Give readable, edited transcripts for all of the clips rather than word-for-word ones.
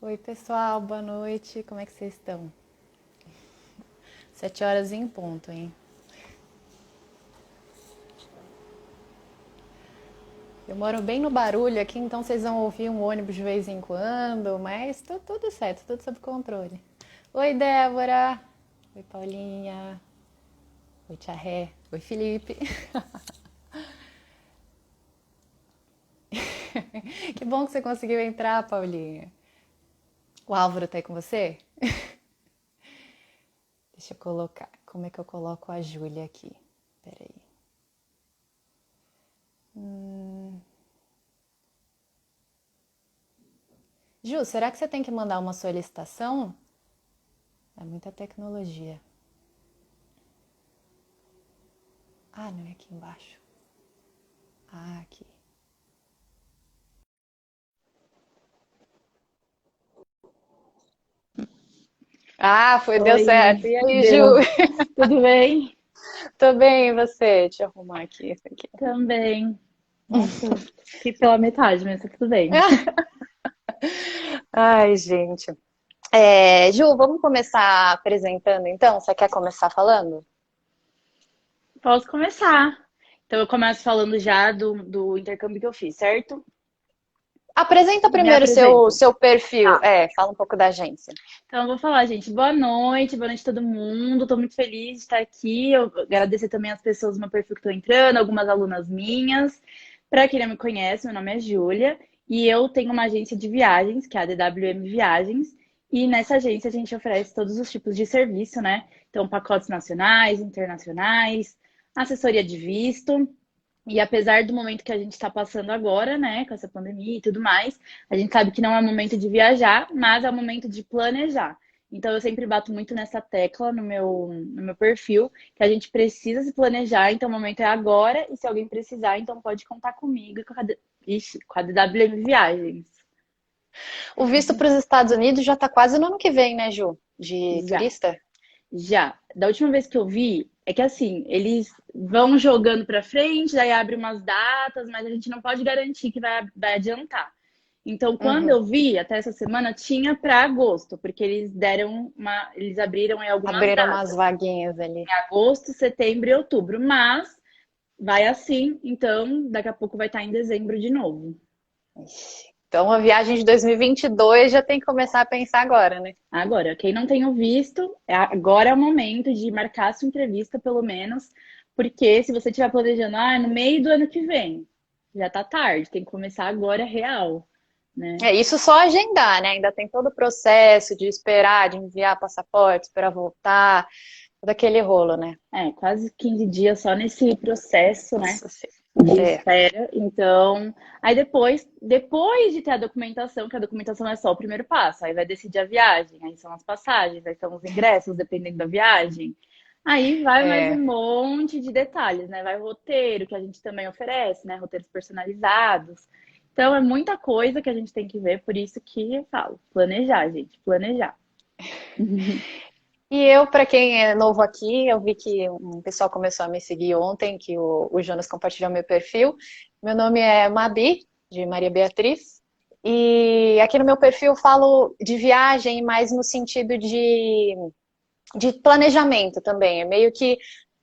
Oi, pessoal, boa noite. Como é que vocês estão? 7 horas em ponto, hein? Eu moro bem no barulho aqui, então vocês vão ouvir um ônibus de vez em quando, mas tudo certo, tudo sob controle. Oi, Débora. Oi, Paulinha. Oi, Tia Ré. Oi, Felipe. Que bom que você conseguiu entrar, Paulinha. O Álvaro tá aí com você? Deixa eu colocar. Como é que eu coloco a Júlia aqui? Peraí. Ju, será que você tem que mandar uma solicitação? É muita tecnologia. Ah, não é aqui embaixo. Ah, aqui. Ah, foi, deu certo. Oi, E aí, Ju? deu. Tudo bem? Tô bem, e você? Deixa eu arrumar aqui isso aqui. Também. Nossa, fiquei pela metade, mas tá tudo bem. Ai, gente. Ju, vamos começar apresentando então? Você quer começar falando? Posso começar. Então, eu começo falando já do intercâmbio que eu fiz, certo? Apresenta Me primeiro o seu, apresento. seu perfil. Tá. Fala um pouco da agência. Então, eu vou falar, gente. Boa noite todo mundo. Tô muito feliz de estar aqui. Eu agradecer também as pessoas do meu perfil que estão entrando, algumas alunas minhas. Para quem não me conhece, meu nome é Júlia e eu tenho uma agência de viagens, que é a DWM Viagens. E nessa agência a gente oferece todos os tipos de serviço, né? Então, pacotes nacionais, internacionais, assessoria de visto. E apesar do momento que a gente está passando agora, né, com essa pandemia e tudo mais, a gente sabe que não é momento de viajar, mas é o momento de planejar. Então, eu sempre bato muito nessa tecla no meu perfil, que a gente precisa se planejar, então o momento é agora, e se alguém precisar, então pode contar comigo e com a DWM Viagens. O visto para os Estados Unidos já tá quase no ano que vem, né, Ju? De Já. turista? Já. Da última vez que eu vi, é que assim, eles vão jogando pra frente, daí abre umas datas, mas a gente não pode garantir que vai adiantar. Então, quando Uhum. eu vi, até essa semana, tinha para agosto, porque eles abriram aí algumas Abriram umas datas. vaguinhas ali. Agosto, setembro e outubro. Mas vai assim, então daqui a pouco vai estar em dezembro de novo. Ixi. Então a viagem de 2022 já tem que começar a pensar agora, né? Agora, quem não tem o visto, agora é o momento de marcar sua entrevista, pelo menos, porque se você estiver planejando, no meio do ano que vem, já tá tarde, tem que começar agora real, né? É isso só agendar, né? Ainda tem todo o processo de esperar, de enviar passaporte, esperar voltar, todo aquele rolo, né? É, quase 15 dias só nesse processo, né? Nossa Senhora. De É, espera. Então, aí depois de ter a documentação, que a documentação é só o primeiro passo, aí vai decidir a viagem, aí são as passagens, aí são os ingressos, dependendo da viagem. Aí vai mais um é. monte de detalhes, né? Vai o roteiro, que a gente também oferece, né? Roteiros personalizados. Então, é muita coisa que a gente tem que ver, por isso que eu falo, planejar, gente, planejar. E eu, para quem é novo aqui, eu vi que um pessoal começou a me seguir ontem, que o Jonas compartilhou meu perfil. Meu nome é Mabi, de Maria Beatriz. E aqui no meu perfil eu falo de viagem, mas no sentido de planejamento também. É meio que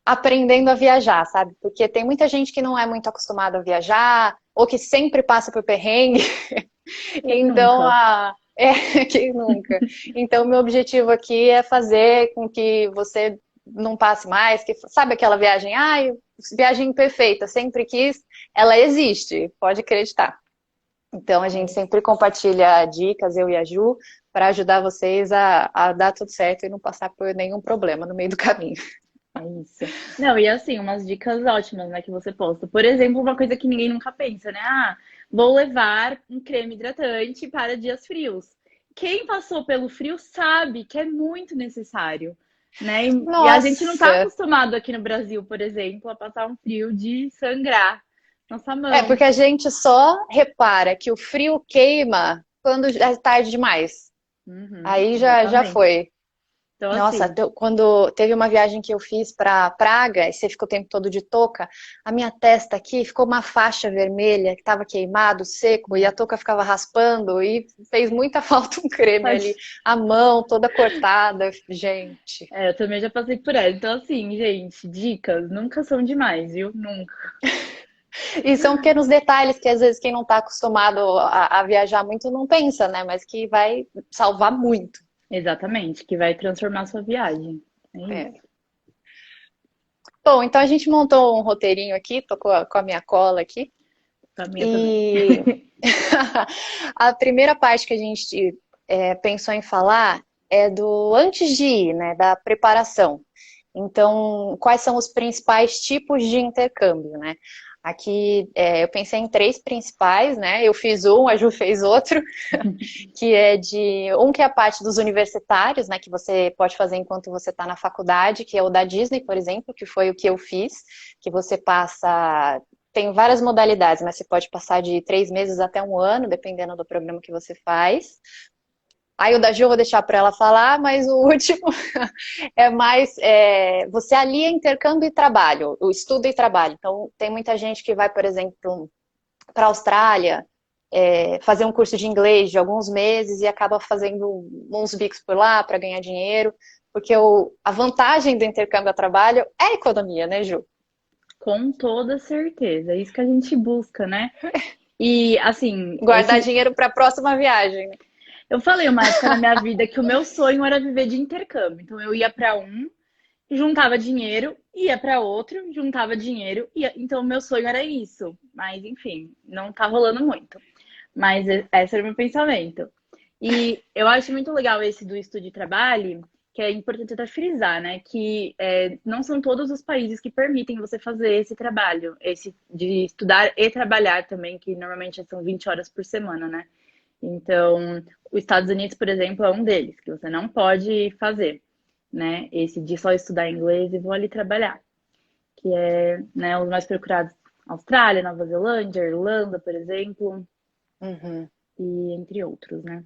aprendendo a viajar, sabe? Porque tem muita gente que não é muito acostumada a viajar, ou que sempre passa por perrengue. Quem Então, nunca? quem nunca? Então, meu objetivo aqui é fazer com que você não passe mais, que sabe aquela viagem, viagem perfeita, sempre quis, ela existe, pode acreditar. Então, a gente É sempre compartilha dicas, eu e a Ju, para ajudar vocês a dar tudo certo e não passar por nenhum problema no meio do caminho. É isso. Não, e assim, umas dicas ótimas, né, que você posta. Por exemplo, uma coisa que ninguém nunca pensa, né? Vou levar um creme hidratante para dias frios. Quem passou pelo frio sabe que é muito necessário, né? E a gente não está Nossa! acostumado aqui no Brasil, por exemplo, a passar um frio de sangrar nossa É, mão. porque a gente só repara que o frio queima quando é tarde demais. Uhum, Aí já exatamente. foi. Então, Nossa, assim, quando teve uma viagem que eu fiz para Praga, e você ficou o tempo todo de touca, a minha testa aqui ficou uma faixa vermelha que estava queimado, seco, e a touca ficava raspando, e fez muita falta um creme ali. tadinho. A mão toda cortada, gente. Eu também já passei por ela. Então, assim, gente, dicas nunca são demais, viu? Nunca. E são pequenos detalhes que às vezes quem não está acostumado a viajar muito não pensa, né? Mas que vai salvar muito. Exatamente, que vai transformar a sua viagem. É É. isso. Bom, então a gente montou um roteirinho aqui, tô com a minha cola aqui. A minha também. E a primeira parte que a gente pensou em falar é do antes de ir, né, da preparação. Então, quais são os principais tipos de intercâmbio, né? Aqui eu pensei em três principais, né? Eu fiz um, a Ju fez outro, que é que é a parte dos universitários, né? Que você pode fazer enquanto você está na faculdade, que é o da Disney, por exemplo, que foi o que eu fiz, que você passa. Tem várias modalidades, mas você pode passar de 3 meses até um ano, dependendo do programa que você faz. Aí o da Ju eu vou deixar para ela falar, mas o último é mais você alia intercâmbio e trabalho, o estudo e trabalho. Então tem muita gente que vai, por exemplo, para a Austrália, fazer um curso de inglês de alguns meses e acaba fazendo uns bicos por lá para ganhar dinheiro, porque a vantagem do intercâmbio a trabalho é a economia, né, Ju? Com toda certeza. É isso que a gente busca, né? E, assim, Guardar dinheiro para a próxima viagem, né? eu falei uma época na minha vida que o meu sonho era viver de intercâmbio. Então, eu ia para um, juntava dinheiro, ia para outro, juntava dinheiro. Então, o meu sonho era isso. Mas, enfim, não tá rolando muito. Mas esse era o meu pensamento. E eu acho muito legal esse do estudo de trabalho, que é importante até frisar, né? Que não são todos os países que permitem você fazer esse trabalho, esse de estudar e trabalhar também, que normalmente são 20 horas por semana, né? Então, os Estados Unidos, por exemplo, é um deles, que você não pode fazer, né? Esse de só estudar inglês e vou ali trabalhar, que é, né, os mais procurados. Austrália, Nova Zelândia, Irlanda, por exemplo, Uhum. e entre outros, né?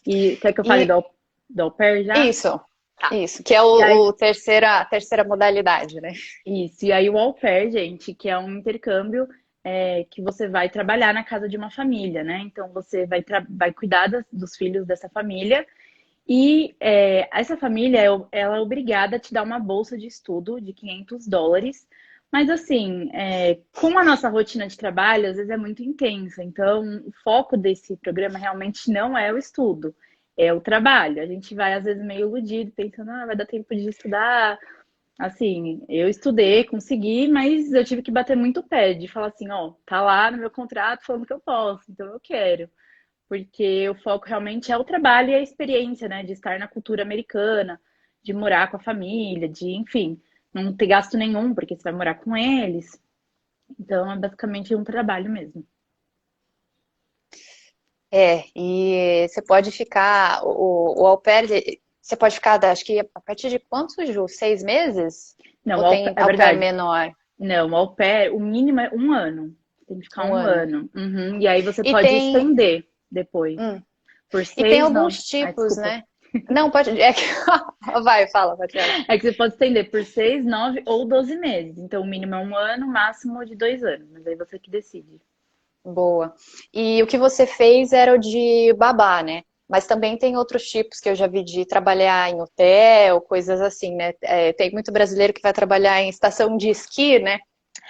E quer que eu fale E do au pair já? isso, Tá. isso, que é E aí, o terceira modalidade, né? isso. E aí o au pair, gente, que é um intercâmbio que você vai trabalhar na casa de uma família, né? Então você vai cuidar dos filhos dessa família e essa família, ela é obrigada a te dar uma bolsa de estudo de US$ 500. Mas assim, com a nossa rotina de trabalho, às vezes é muito intensa. Então, o foco desse programa realmente não é o estudo, é o trabalho. A gente vai, às vezes, meio iludido, pensando, vai dar tempo de estudar. Assim, eu estudei, consegui, mas eu tive que bater muito o pé de falar assim, ó, tá lá no meu contrato falando que eu posso, então eu quero. Porque o foco realmente é o trabalho e a experiência, né? De estar na cultura americana, de morar com a família, de, enfim, não ter gasto nenhum, porque você vai morar com eles. Então, é basicamente um trabalho mesmo. E você pode ficar, o au pair, você pode ficar, acho que a partir de quantos, Ju? 6 meses? Não, Ou tem é au pair verdade. menor? Não, au pair, o mínimo é um ano. Tem que ficar Um um ano. ano. Uhum. E aí você E pode tem, estender depois. hum, Por e tem seis, alguns não. Ai, tipos, desculpa. né? Não, pode. Vai, fala, pode falar. É que você pode estender por 6, 9 ou 12 meses. Então, o mínimo é um ano, o máximo de 2 anos. Mas aí você que decide. Boa. E o que você fez era o de babá, né? Mas também tem outros tipos que eu já vi de trabalhar em hotel, coisas assim, né? Tem muito brasileiro que vai trabalhar em estação de esqui, né?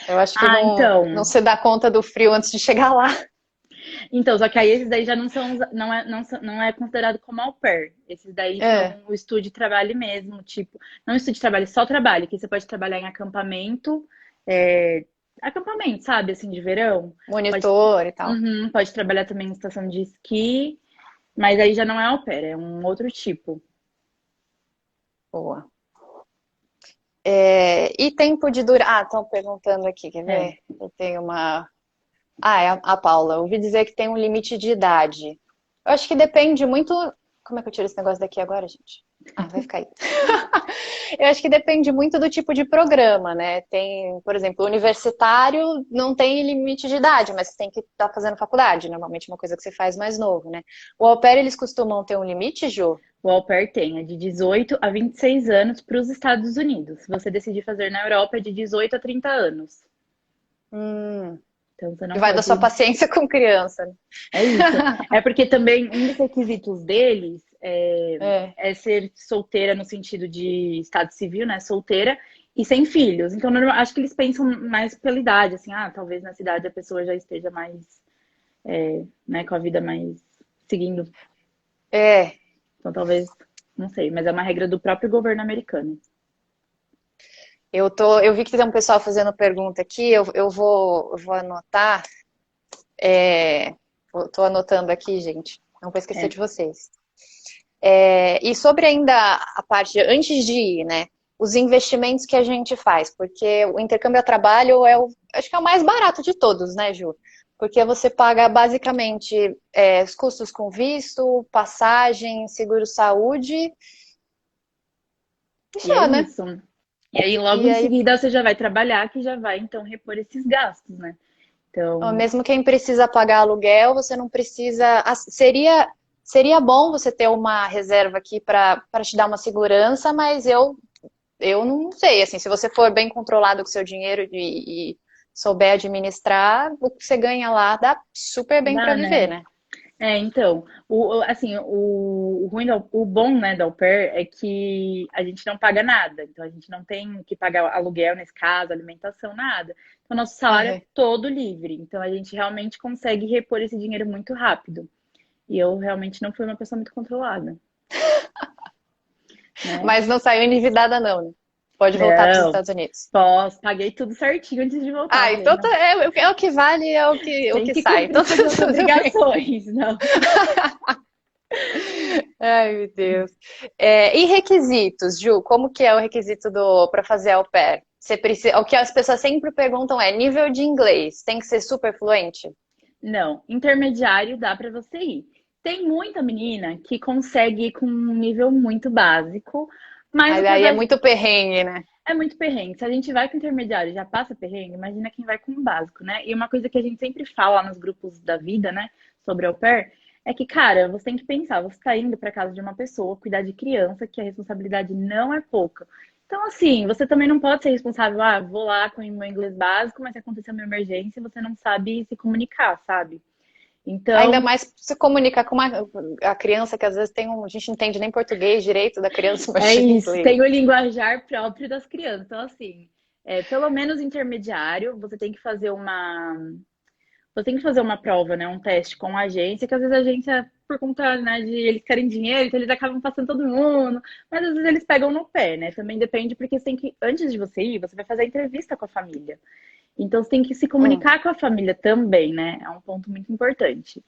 Eu acho que Ah, não então. se dá conta do frio antes de chegar lá. Então, só que aí esses daí já não são, não é considerado como au pair. Esses daí É, são o estudo de trabalho mesmo, tipo, não estudo de trabalho, só trabalho, que você pode trabalhar em acampamento, é, acampamento, sabe, assim, de verão. Pode, monitor e tal. pode trabalhar também em estação de esqui, mas aí já não é au pair, é um outro tipo. Boa. E tempo de durar. Ah, estão perguntando aqui, quer É. ver? Eu tenho uma. Ah, é a Paula. Eu ouvi dizer que tem um limite de idade. Eu acho que depende muito. Como é que eu tiro esse negócio daqui agora, gente? Ah, vai ficar aí. Eu acho que depende muito do tipo de programa, né? Tem, por exemplo, universitário não tem limite de idade, mas você tem que estar fazendo faculdade, normalmente é uma coisa que você faz mais novo, né? O au pair, eles costumam ter um limite, Ju? O au pair tem, é de 18 a 26 anos para os Estados Unidos. Se você decidir fazer na Europa, é de 18 a 30 anos. Hum, Então você que não vai da pode. sua paciência com criança, né? É isso. É porque também um dos requisitos deles É. é ser solteira no sentido de estado civil, né? Solteira e sem filhos. Então, acho que eles pensam mais pela idade, assim, talvez na cidade a pessoa já esteja mais, né, com a vida mais seguindo. É, Então, talvez, não sei, mas é uma regra do próprio governo americano. eu vi que tem um pessoal fazendo pergunta aqui, eu vou anotar. Estou anotando aqui, gente. Não vou esquecer É. de vocês. E sobre ainda a parte antes de ir, né? Os investimentos que a gente faz, porque o intercâmbio a trabalho acho que é o mais barato de todos, né, Ju? Porque você paga basicamente os custos com visto, passagem, seguro-saúde, e E é só, né? isso. E aí, logo E em aí, seguida, você já vai trabalhar, que já vai, então, repor esses gastos, né? ó, Então, mesmo quem precisa pagar aluguel, você não precisa. Seria bom você ter uma reserva aqui para te dar uma segurança, mas eu não sei, assim, se você for bem controlado com o seu dinheiro e souber administrar, o que você ganha lá dá super bem para dá, viver, né? né? Então, assim, o ruim, o bom, né, da au pair é que a gente não paga nada. Então, a gente não tem que pagar aluguel, nesse caso, alimentação, nada. Então, nosso salário é Aham. todo livre. Então, a gente realmente consegue repor esse dinheiro muito rápido. E eu realmente não fui uma pessoa muito controlada, né? Mas não saiu endividada, não, né? Pode voltar para os Não, Estados Unidos. Paguei tudo certinho antes de voltar. Ah, Falei, então não, é o que vale, o tem que que sai. cumprir Então com as tá minhas tudo bem. obrigações, não. Ai, meu Deus. E requisitos, Ju? Como que é o requisito para fazer au pair? Você precisa, o que as pessoas sempre perguntam é nível de inglês. Tem que ser super fluente? Não, intermediário dá para você ir. Tem muita menina que consegue ir com um nível muito básico, mas Mas você aí é vai. muito perrengue, né? É muito perrengue. Se a gente vai com intermediário e já passa perrengue, imagina quem vai com o básico, né? E uma coisa que a gente sempre fala lá nos grupos da vida, né, sobre au pair, é que, cara, você tem que pensar, você está indo para casa de uma pessoa, cuidar de criança, que a responsabilidade não é pouca. Então, assim, você também não pode ser responsável, vou lá com o meu inglês básico, mas se acontecer uma emergência, você não sabe se comunicar, sabe? Ainda Então, mais se comunicar com a criança, que às vezes a gente não entende nem português direito da criança, é imagina isso, inglês. tem o linguajar próprio das crianças. Então, assim, pelo menos intermediário, você tem que fazer uma prova, né? Um teste com a agência, que às vezes a agência, por conta, né, de eles querem dinheiro, então eles acabam passando todo mundo, mas às vezes eles pegam no pé, né? Também depende, porque você tem que, antes de você ir, você vai fazer a entrevista com a família. Então você tem que se Hum. comunicar com a família também, né? É um ponto muito importante.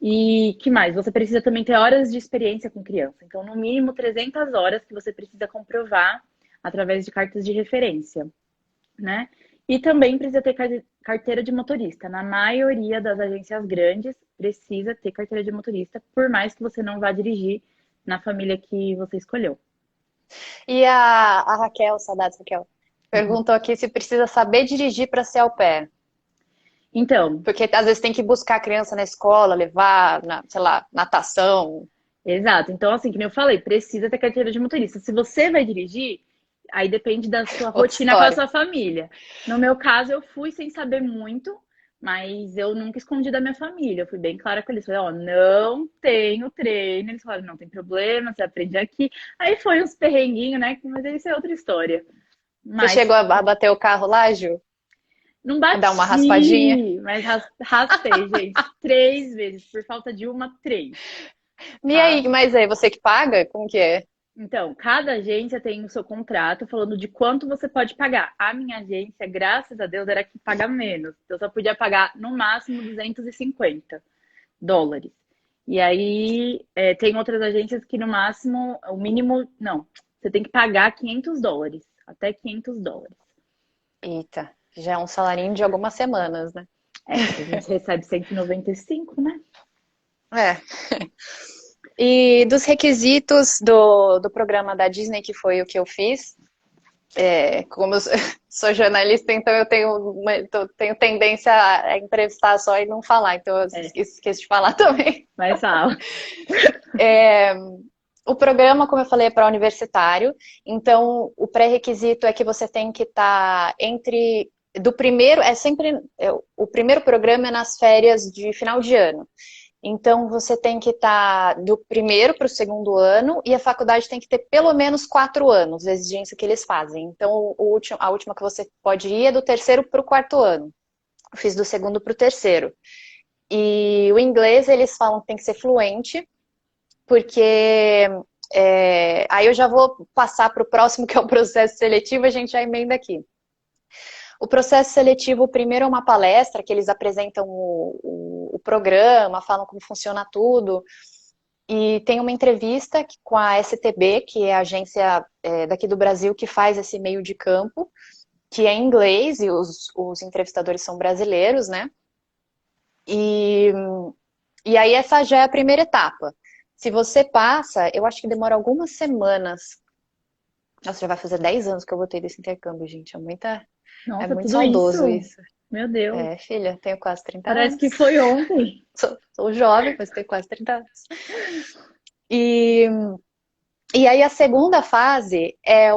E que mais? Você precisa também ter horas de experiência com criança. Então, no mínimo 300 horas que você precisa comprovar através de cartas de referência, né? E também precisa ter carteira de motorista. Na maioria das agências grandes, precisa ter carteira de motorista, por mais que você não vá dirigir na família que você escolheu. E a Raquel, saudades, Raquel, perguntou aqui se precisa saber dirigir para ser au pair. Então, Porque às vezes tem que buscar a criança na escola, levar, sei lá, natação, exato. Então, assim, que nem eu falei, precisa ter carteira de motorista. Se você vai dirigir, aí depende da sua outra rotina com a história. sua família. No meu caso, eu fui sem saber muito, mas eu nunca escondi da minha família. Eu fui bem clara com eles. Falei, ó, não tenho treino. Eles falaram, não tem problema, você aprende aqui. Aí foi uns perrenguinhos, né? Mas isso é outra história. Você Mas chegou a bater o carro lá, Ju? não A dar uma raspadinha? bati, mas raspei, gente. 3 vezes, por falta de uma, três, E tá? aí, mas aí, você que paga? Como que é? Então, cada agência tem o seu contrato falando de quanto você pode pagar. A minha agência, graças a Deus, era que paga menos. Eu só podia pagar no máximo US$ 250. E aí, tem outras agências que no máximo, o mínimo, não, você tem que pagar US$ 500, até US$ 500. Eita, já é um salarinho de algumas semanas, né? A gente recebe 195, né? É. E dos requisitos do programa da Disney, que foi o que eu fiz, como eu sou jornalista, então eu tenho tendência a entrevistar só e não falar, então eu É, esqueço de falar também. mas fala. O programa, como eu falei, é para universitário, então o pré-requisito é que você tem que estar entre. Do primeiro, o primeiro programa é nas férias de final de ano. Então, você tem que estar do primeiro para o segundo ano e a faculdade tem que ter pelo menos 4 anos, a exigência que eles fazem. Então, a última que você pode ir é do terceiro para o quarto ano. Eu fiz do segundo para o terceiro. E o inglês, eles falam que tem que ser fluente, porque aí eu já vou passar para o próximo, que é o processo seletivo, a gente já emenda aqui. O processo seletivo, primeiro é uma palestra, que eles apresentam o programa, falam como funciona tudo, e tem uma entrevista com a STB, que é a agência daqui do Brasil que faz esse meio de campo, que é em inglês, e os entrevistadores são brasileiros, né? E, e aí essa já é a primeira etapa. Se você passa, eu acho que demora algumas semanas. Nossa, já vai fazer 10 anos que eu voltei desse intercâmbio, gente. É Nossa, muito tudo isso? saudoso isso. Meu Deus. Filha, tenho quase 30 Parece anos. que foi ontem. Sou jovem, mas tenho quase 30 anos. E, e aí a segunda fase é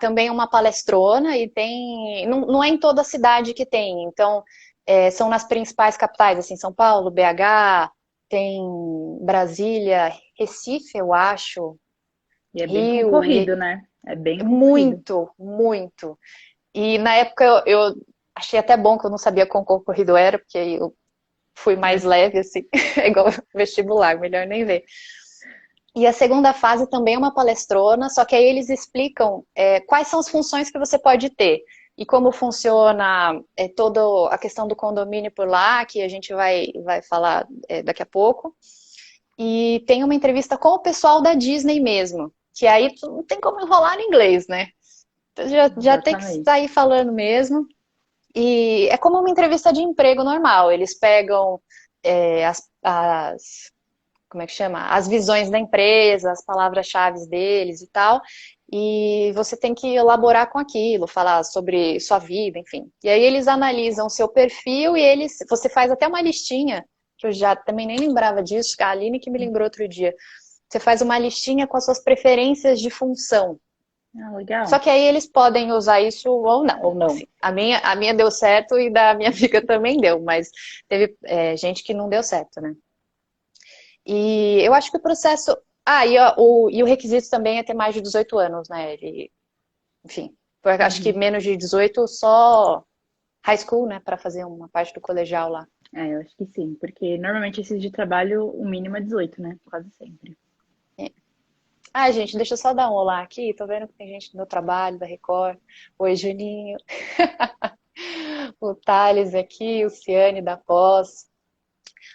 também uma palestrona e tem. Não é em toda a cidade que tem, então são nas principais capitais, assim, São Paulo, BH, tem Brasília, Recife, eu acho, E é bem Rio, concorrido, né? É bem concorrido. muito, muito. E na época eu achei até bom que eu não sabia quão concorrido era, porque eu fui mais É. leve, assim, é igual vestibular, melhor nem ver. E a segunda fase também é uma palestrona, só que aí eles explicam quais são as funções que você pode ter e como funciona toda a questão do condomínio por lá, que a gente vai falar daqui a pouco. E tem uma entrevista com o pessoal da Disney mesmo, que aí não tem como enrolar em inglês, né? Então já tem que Exatamente. sair falando mesmo. E é como uma entrevista de emprego normal. Eles pegam como é que chama? As visões da empresa, as palavras-chave deles e tal. E você tem que elaborar com aquilo, falar sobre sua vida, enfim. E aí eles analisam o seu perfil e você faz até uma listinha, que eu já também nem lembrava disso, a Aline que me lembrou outro dia. Você faz uma listinha com as suas preferências de função. Ah, Só legal. que aí eles podem usar isso ou não. Ou não. Assim, a minha deu certo e da minha amiga também deu, mas teve gente que não deu certo, né? E eu acho que o processo. E o requisito também é ter mais de 18 anos, né? Enfim, eu acho que Uhum. menos de 18 só high school, né? Para fazer uma parte do colegial lá. É, eu acho que sim, porque normalmente esses de trabalho, o mínimo é 18, né? Quase sempre. Ai, gente, deixa eu só dar um olá aqui. Tô vendo que tem gente do meu trabalho, da Record. Oi, Juninho. O Thales aqui, o Ciane da Pós.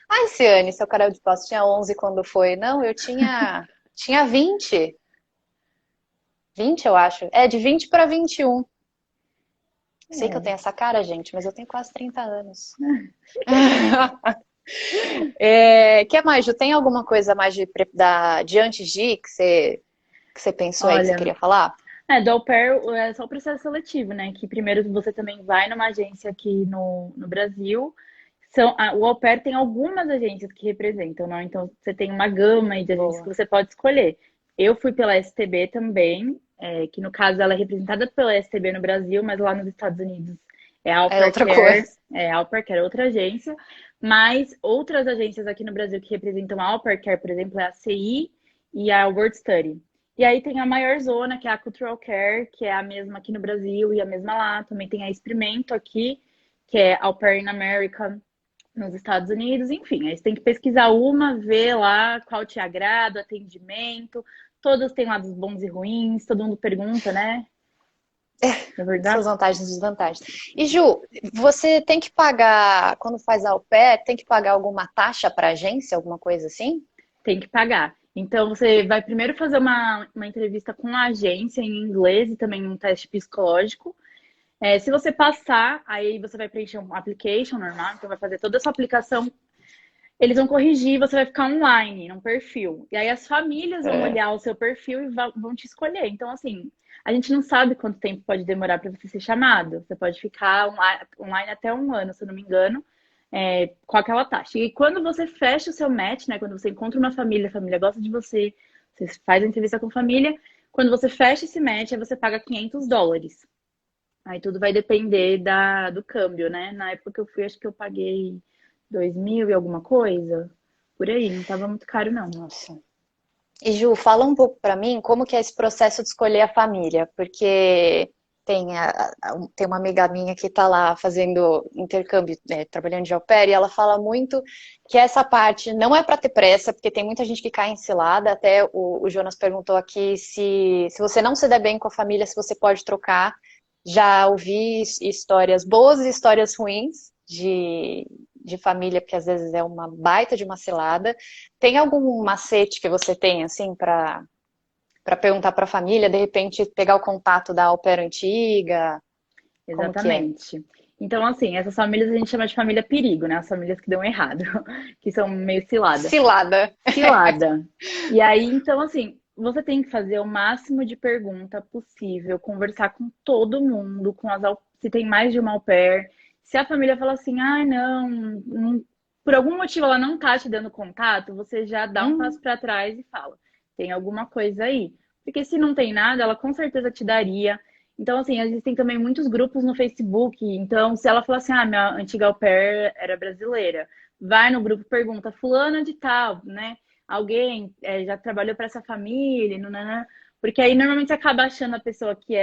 Ai, Ciane, seu cara de Pós tinha 11 quando foi. Não, eu tinha 20. 20, eu acho. De 20 para 21. Sei que eu É. tenho essa cara, gente, mas eu tenho quase 30 anos. Que mais, Ju? Tem alguma coisa mais de antes de ir que você pensou aí que você Olha, queria falar? do au pair é só o processo seletivo, né? Que primeiro você também vai numa agência aqui no Brasil. O au pair tem algumas agências que representam, né? Então você tem uma gama aí de agências que Boa. você pode escolher. Eu fui pela STB também, que no caso ela é representada pela STB no Brasil, mas lá nos Estados Unidos é a Au É Pair outra Care, coisa. a Au Pair Care é outra agência. Mas outras agências aqui no Brasil que representam a Au Pair Care, por exemplo, é a CI e a World Study. E aí tem a maior zona, que é a Cultural Care, que é a mesma aqui no Brasil e a mesma lá. Também tem a Experimento aqui, que é Au Pair in America nos Estados Unidos. Enfim, aí você tem que pesquisar uma, ver lá qual te agrada, atendimento. Todas têm lados bons e ruins, todo mundo pergunta, né? Na Suas verdade, vantagens e desvantagens. E Ju, você tem que pagar, quando faz au pair, tem que pagar alguma taxa para agência, alguma coisa assim? tem que pagar. Então, você vai primeiro fazer uma entrevista com a agência em inglês e também um teste psicológico. Se você passar, aí você vai preencher um application normal, então vai fazer toda a sua aplicação. Eles vão corrigir, você vai ficar online, num perfil. E aí as famílias vão É. olhar o seu perfil e vão te escolher. Então, assim, a gente não sabe quanto tempo pode demorar para você ser chamado. Você pode ficar online até 1 ano, se eu não me engano, com aquela taxa. E quando você fecha o seu match, né? Quando você encontra uma família, a família gosta de você, você faz a entrevista com a família. Quando você fecha esse match, aí você paga US$ 500. Aí tudo vai depender do câmbio, né? Na época que eu fui, acho que eu paguei 2.000 e alguma coisa. Por aí, não tava muito caro, não. Nossa. E Ju, fala um pouco para mim como que é esse processo de escolher a família, porque tem uma amiga minha que está lá fazendo intercâmbio, trabalhando de au pair, e ela fala muito que essa parte não é para ter pressa, porque tem muita gente que cai em cilada. Até o Jonas perguntou aqui se você não se der bem com a família, se você pode trocar. Já ouvi histórias boas e histórias ruins de família, porque às vezes é uma baita de uma cilada. Tem algum macete que você tem, assim, para perguntar para a família, de repente pegar o contato da au pair antiga? Como que é? Exatamente. Então, assim, essas famílias a gente chama de família perigo, né? As famílias que dão errado, que são meio cilada. Cilada. Cilada. E aí, então, assim, você tem que fazer o máximo de pergunta possível, conversar com todo mundo, se tem mais de uma au pair. Se a família fala assim, ah, por algum motivo ela não tá te dando contato, você já dá um passo Hum, para trás e fala, tem alguma coisa aí. Porque se não tem nada, ela com certeza te daria. Então, assim, existem também muitos grupos no Facebook. Então, se ela falar assim, ah, minha antiga au pair era brasileira, vai no grupo, pergunta, fulana de tal, né? Alguém já trabalhou para essa família, nananã. Porque aí normalmente você acaba achando a pessoa que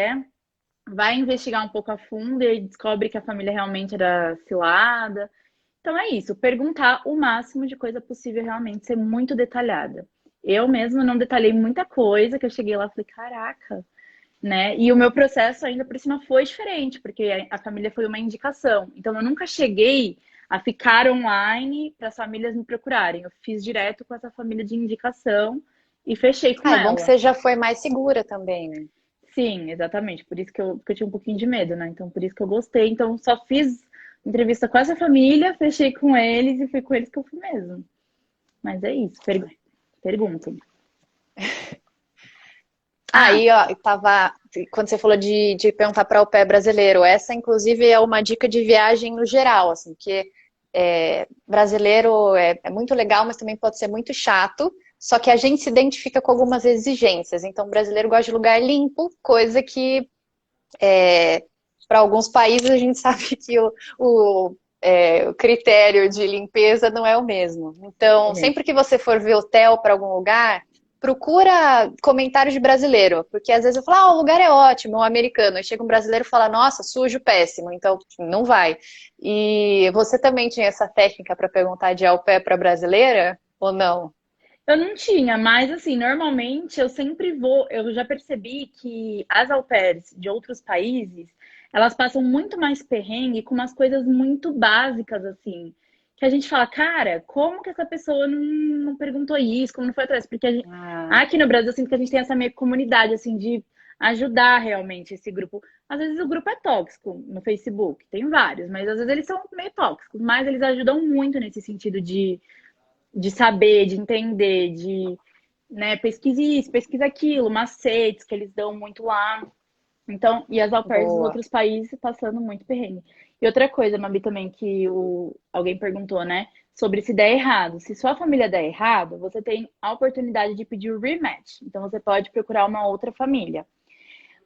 vai investigar um pouco a fundo e aí descobre que a família realmente era cilada. Então é isso, perguntar o máximo de coisa possível, realmente ser muito detalhada. Eu mesma não detalhei muita coisa, que eu cheguei lá e falei, caraca, né? E o meu processo ainda por cima foi diferente, porque a família foi uma indicação. Então eu nunca cheguei a ficar online para as famílias me procurarem. Eu fiz direto com essa família de indicação e fechei com Ah, é bom que ela. você já foi mais segura também, né? Sim, exatamente. Por isso porque eu tinha um pouquinho de medo, né? Então por isso que eu gostei. Então só fiz entrevista com essa família, fechei com eles e fui com eles que eu fui mesmo. Mas é isso. Perguntem. Ah, Aí, ó, quando você falou de perguntar para o pé brasileiro, essa inclusive é uma dica de viagem no geral, assim, porque brasileiro é muito legal, mas também pode ser muito chato, só que a gente se identifica com algumas exigências. Então, o brasileiro gosta de lugar limpo, coisa que para alguns países a gente sabe que o critério de limpeza não é o mesmo. é Então, mesmo. sempre que você for ver hotel para algum lugar, procura comentários de brasileiro, porque às vezes eu falo, ah, o lugar é ótimo, um americano, e chega um brasileiro e fala, nossa, sujo, péssimo, então não vai. E você também tinha essa técnica para perguntar de au pair para brasileira ou não? Eu não tinha, mas assim, normalmente eu sempre vou. Eu já percebi que as au pairs de outros países, elas passam muito mais perrengue com umas coisas muito básicas, assim. Que a gente fala, cara, como que essa pessoa não perguntou isso, como não foi atrás? Porque Ah, aqui no Brasil, eu sinto que a gente tem essa meio comunidade, assim, de ajudar realmente esse grupo. Às vezes o grupo é tóxico no Facebook, tem vários, mas às vezes eles são meio tóxicos, mas eles ajudam muito nesse sentido de saber, de entender, de, né, pesquisa isso, pesquisa aquilo, macetes que eles dão muito lá. Então, e as au pairs dos boa. outros países passando muito perrengue. E outra coisa, Mabi, também que alguém perguntou, né, sobre se der errado. Se sua família der errado, você tem a oportunidade de pedir o rematch. Então, você pode procurar uma outra família.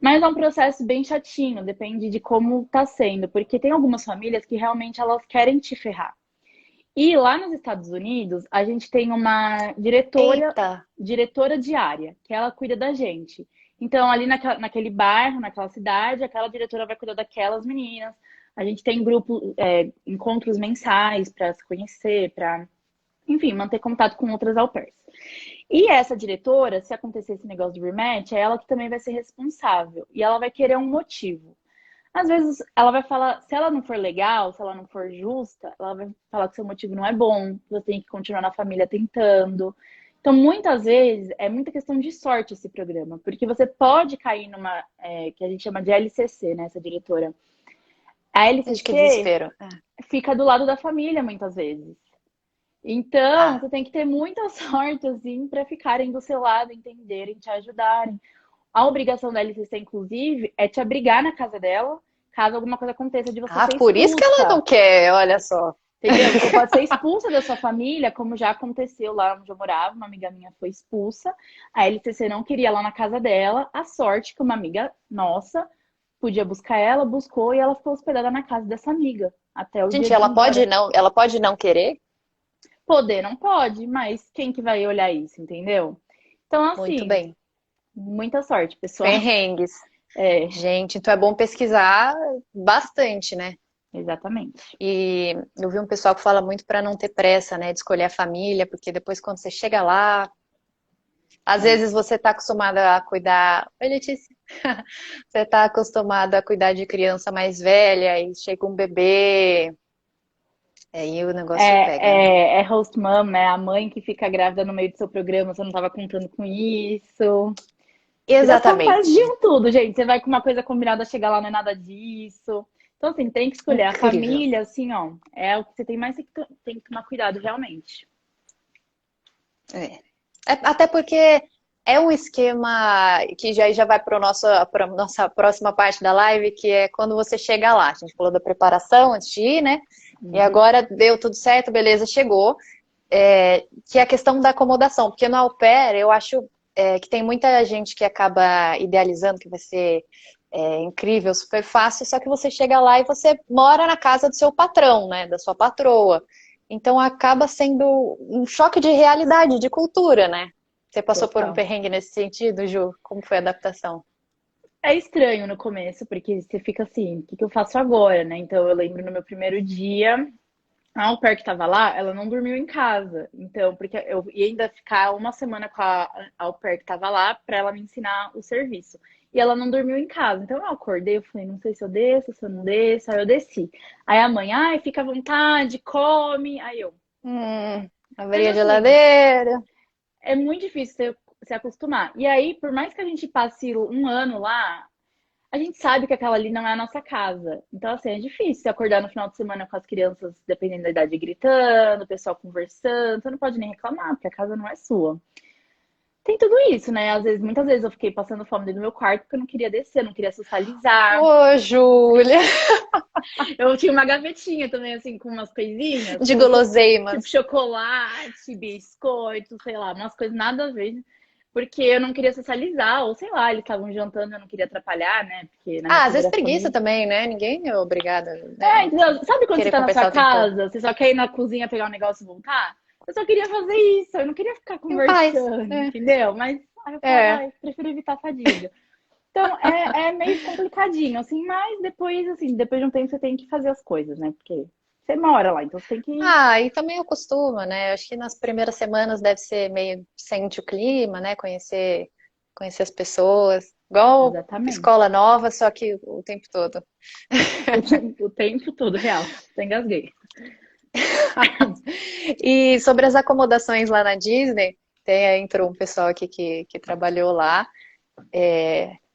Mas é um processo bem chatinho, depende de como tá sendo, porque tem algumas famílias que realmente elas querem te ferrar. E lá nos Estados Unidos, a gente tem uma Eita, diretora de área, que ela cuida da gente. Então, ali naquele bairro, naquela cidade, aquela diretora vai cuidar daquelas meninas. A gente tem grupo, encontros mensais para se conhecer, para, enfim, manter contato com outras au pairs. E essa diretora, se acontecer esse negócio de rematch, é ela que também vai ser responsável. E ela vai querer um motivo. Às vezes ela vai falar, se ela não for legal, se ela não for justa, ela vai falar que seu motivo não é bom, que você tem que continuar na família tentando. Então, muitas vezes, é muita questão de sorte esse programa, porque você pode cair numa, que a gente chama de LCC, né, essa diretora. A gente, que LCC desespero. fica do lado da família, muitas vezes. Então, Ah, você tem que ter muita sorte, assim, para ficarem do seu lado, entenderem, te ajudarem. A obrigação da LCC, inclusive, é te abrigar na casa dela, caso alguma coisa aconteça de você ser por isso que ela expulsa. não quer, olha só. Entendeu? Você pode ser expulsa da sua família, como já aconteceu lá onde eu morava. Uma amiga minha foi expulsa. A LCC não queria lá na casa dela. A sorte que uma amiga nossa podia buscar ela, buscou e ela ficou hospedada na casa dessa amiga até o dia Gente, de ir embora. ela pode não querer? Poder não pode, mas quem que vai olhar isso, entendeu? Então, Muito assim, bem. muita sorte, pessoal. Perrengues. É, Gente, então é bom pesquisar bastante, né? exatamente. E eu vi um pessoal que fala muito para não ter pressa, né, de escolher a família, porque depois quando você chega lá, às É. vezes você está acostumada a cuidar. Oi, Letícia. Você está acostumada a cuidar de criança mais velha e chega um bebê, aí o negócio pega, né? É host mom, né? A mãe que fica grávida no meio do seu programa, você não estava contando com isso. As Exatamente. fantasiam tudo, gente. Você vai com uma coisa combinada, chegar lá, não é nada disso. Então, assim, tem que escolher. A Incrível. família, assim, ó, é o que você tem que tomar cuidado, realmente. É. Até porque é um esquema que já vai para nossa próxima parte da live, que é quando você chega lá. A gente falou da preparação antes de ir, né? E Uhum. agora deu tudo certo, beleza, chegou. Que é a questão da acomodação, porque no au pair eu acho que tem muita gente que acaba idealizando que vai ser incrível, super fácil, só que você chega lá e você mora na casa do seu patrão, né, da sua patroa. Então acaba sendo um choque de realidade, de cultura, né? Você passou por um Total. perrengue nesse sentido, Ju? Como foi a adaptação? É estranho no começo, porque você fica assim, o que que eu faço agora, né? Então, eu lembro no meu primeiro dia, a au pair que tava lá, ela não dormiu em casa. Então, porque eu ia ainda ficar uma semana com a au pair que tava lá pra ela me ensinar o serviço. E ela não dormiu em casa. Então eu acordei, eu falei, não sei se eu desço, se eu não desço. Aí eu desci. Aí a mãe, ai, fica à vontade, come. Aí eu. Abri Mas a assim, geladeira. é muito difícil se acostumar. E aí, por mais que a gente passe um ano lá, a gente sabe que aquela ali não é a nossa casa. Então, assim, é difícil você acordar no final de semana com as crianças, dependendo da idade, gritando, o pessoal conversando. Você não pode nem reclamar, porque a casa não é sua. Tem tudo isso, né? Às vezes, muitas vezes eu fiquei passando fome dentro do meu quarto porque eu não queria descer, não queria socializar. Ô, Júlia, Eu tinha uma gavetinha também, assim, com umas coisinhas, de tipo guloseimas. chocolate, biscoito, sei lá, umas coisas nada a ver. Porque eu não queria socializar, ou sei lá, eles estavam jantando, eu não queria atrapalhar, né? Porque na minha Às vezes primeira preguiça família. também, né? Ninguém é obrigado, É, né? entendeu? Sabe quando você Querer tá na sua conversar o tempo todo. casa, você só quer ir na cozinha pegar um negócio e voltar? Eu só queria fazer isso, eu não queria ficar Em paz. conversando, entendeu? Mas aí eu falava, É. ai, prefiro evitar a fadiga. Então é meio complicadinho, assim, mas depois, assim, depois de um tempo você tem que fazer as coisas, né? Porque você mora lá, então você tem que. E também acostuma, né? Acho que nas primeiras semanas deve ser meio sente o clima, né? Conhecer as pessoas. Igual Exatamente. escola nova, só que o tempo todo. O tempo todo, real. Até engasguei. E sobre as acomodações lá na Disney, entrou um pessoal aqui que trabalhou lá.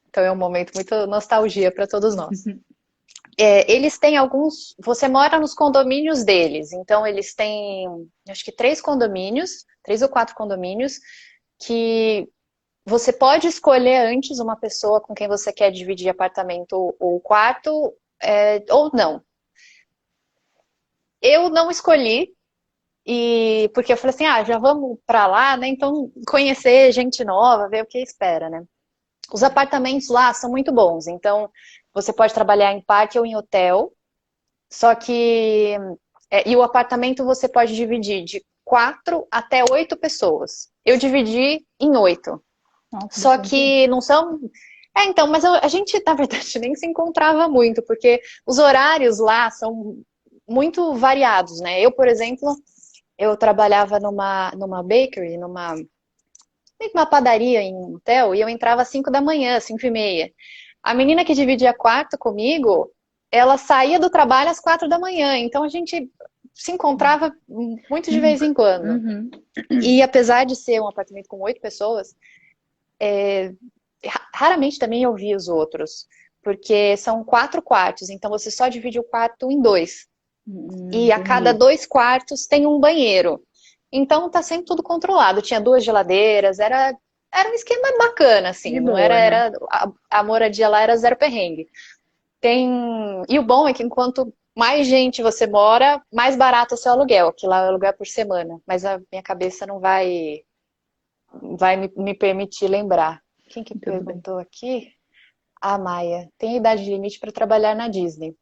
Então é um momento muito nostalgia para todos nós. Eles têm alguns. Você mora nos condomínios deles, então eles têm, acho que 3 condomínios, 3 ou 4 condomínios, que você pode escolher antes uma pessoa com quem você quer dividir apartamento ou quarto, ou não. Eu não escolhi, e porque eu falei assim, já vamos para lá, né? Então conhecer gente nova, ver o que espera, né? Os apartamentos lá são muito bons, então você pode trabalhar em parque ou em hotel. Só que. E o apartamento você pode dividir de 4 até 8 pessoas. Eu dividi em 8. Nossa, Só bastante gente. que não são. Então, mas a gente, na verdade, nem se encontrava muito, porque os horários lá são muito variados, né? Eu, por exemplo, eu trabalhava numa bakery, numa padaria em um hotel, e eu entrava às 5 da manhã, 5h30. A menina que dividia quarto comigo, ela saía do trabalho às 4 da manhã, então a gente se encontrava muito de vez em quando. Uhum. E apesar de ser um apartamento com 8 pessoas, raramente também eu via os outros, porque são 4 quartos, então você só divide o quarto em 2. E a cada Entendi. 2 quartos tem um banheiro. Então tá sempre tudo controlado. Tinha 2 geladeiras, era um esquema bacana, assim. De Não era, boa, né? a moradia lá era zero perrengue. E o bom é que enquanto mais gente você mora, mais barato é o seu aluguel, que lá é aluguel por semana. Mas a minha cabeça não vai me permitir lembrar. Quem que Tudo bem. perguntou aqui? A Maia. Tem idade limite para trabalhar na Disney?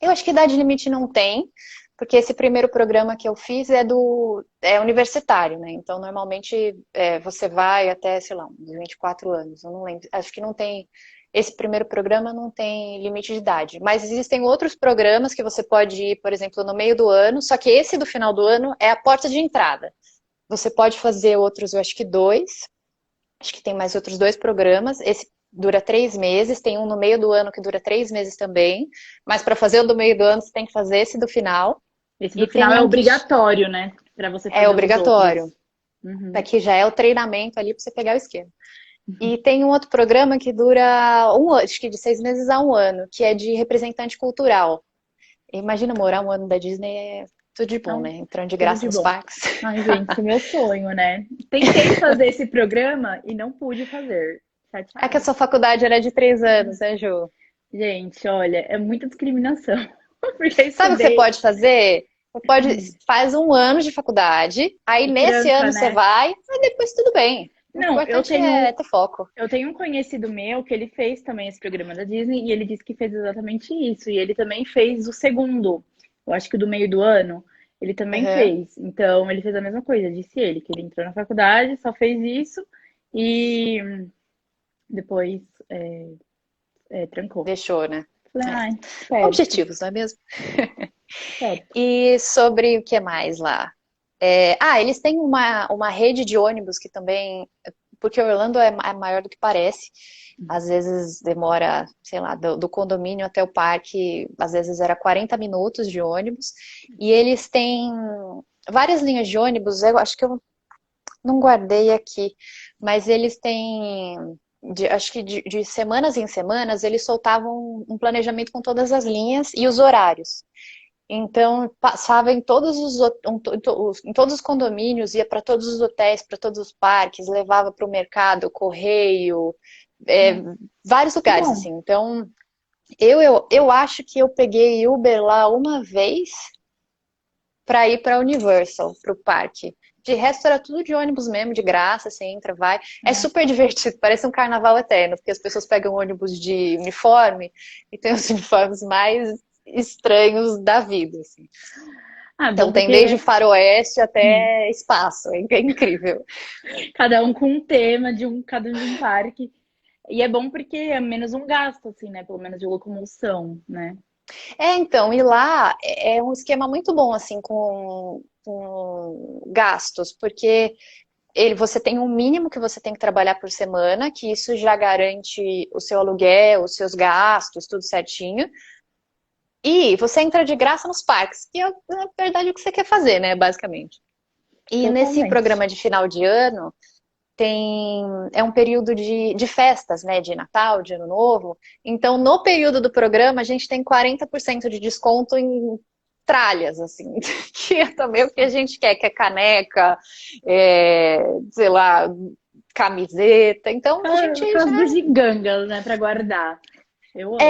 Eu acho que idade limite não tem, porque esse primeiro programa que eu fiz é universitário, né? Então, normalmente, você vai até, sei lá, uns 24 anos. Eu não lembro. Acho que não tem. Esse primeiro programa não tem limite de idade. Mas existem outros programas que você pode ir, por exemplo, no meio do ano, só que esse do final do ano é a porta de entrada. Você pode fazer outros, eu acho que 2. Acho que tem mais outros 2 programas. Esse dura 3 meses. Tem um no meio do ano que dura 3 meses também. Mas para fazer o do meio do ano, você tem que fazer esse do final. Esse do E final tem é um que obrigatório, né? Pra você é fazer os outros. obrigatório. Uhum. Aqui já é o treinamento ali para você pegar o esquema. E tem um outro programa que dura acho que de 6 meses a um ano, que é de representante cultural. Imagina morar um ano da Disney é tudo de bom, Ai, né? Entrando de tudo graça de nos bom. parques. Ai, gente, meu sonho, né? Tentei fazer esse programa e não pude fazer. É que a Chateada. sua faculdade era de 3 anos, né, Ju? Gente, olha, é muita discriminação. Porque eu Sabe o que você estudei pode fazer? Faz um ano de faculdade, aí e nesse tranca, ano você né? vai, mas depois tudo bem. O Não, importante é ter foco. eu tenho um conhecido meu que ele fez também esse programa da Disney e ele disse que fez exatamente isso. E ele também fez o segundo, eu acho que do meio do ano, ele também Uhum. fez. Então, ele fez a mesma coisa, disse ele, que ele entrou na faculdade, só fez isso e depois trancou. Deixou, né? Falei, É. ai, certo, Objetivos, não é mesmo? certo. E sobre o que mais lá? Eles têm uma rede de ônibus que também. Porque Orlando é maior do que parece. Às vezes demora, sei lá, do condomínio até o parque, às vezes era 40 minutos de ônibus. E eles têm várias linhas de ônibus, eu acho que eu não guardei aqui, mas eles têm. Acho que de semanas em semanas eles soltavam um planejamento com todas as linhas e os horários. Então, passava em todos os condomínios, ia para todos os hotéis, para todos os parques, levava para o mercado, correio, é, Nossa, vários que lugares, bom. assim. Então, eu acho que eu peguei Uber lá uma vez para ir para Universal, para o parque. De resto, era tudo de ônibus mesmo, de graça, você entra, vai. É Ah, super divertido, parece um carnaval eterno, porque as pessoas pegam ônibus de uniforme e tem os uniformes mais estranhos da vida, assim. bom Então tem desde porque faroeste hum, até espaço, é incrível. cada um com um tema cada um de um parque. E é bom porque é menos um gasto, assim, né? Pelo menos de locomoção, né? Então, e lá é um esquema muito bom, assim, com gastos, porque você tem um mínimo que você tem que trabalhar por semana, que isso já garante o seu aluguel, os seus gastos, tudo certinho. E você entra de graça nos parques, que é, na verdade, o que você quer fazer, né, basicamente. E nesse Totalmente. programa de final de ano, é um período de festas, né, de Natal, de Ano Novo. Então, no período do programa, a gente tem 40% de desconto em tralhas, assim, que é também o que a gente quer, que é caneca, sei lá, camiseta. Então, a gente já... Aquelas bugigangas, né? Pra guardar. Eu amo.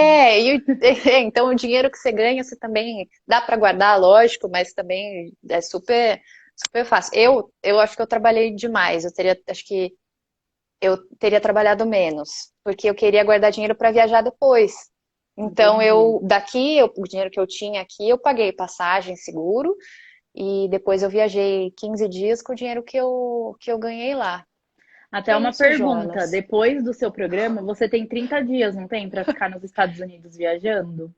Então o dinheiro que você ganha, você também dá para guardar, lógico, mas também é super, super fácil. Eu acho que eu trabalhei demais. Acho que eu teria trabalhado menos, porque eu queria guardar dinheiro para viajar depois. Então, Entendi. o dinheiro que eu tinha aqui, eu paguei passagem, seguro, e depois eu viajei 15 dias com o dinheiro que eu ganhei lá. Que Até é uma isso, pergunta. Jonas. Depois do seu programa, você tem 30 dias, não tem? Pra ficar nos Estados Unidos viajando?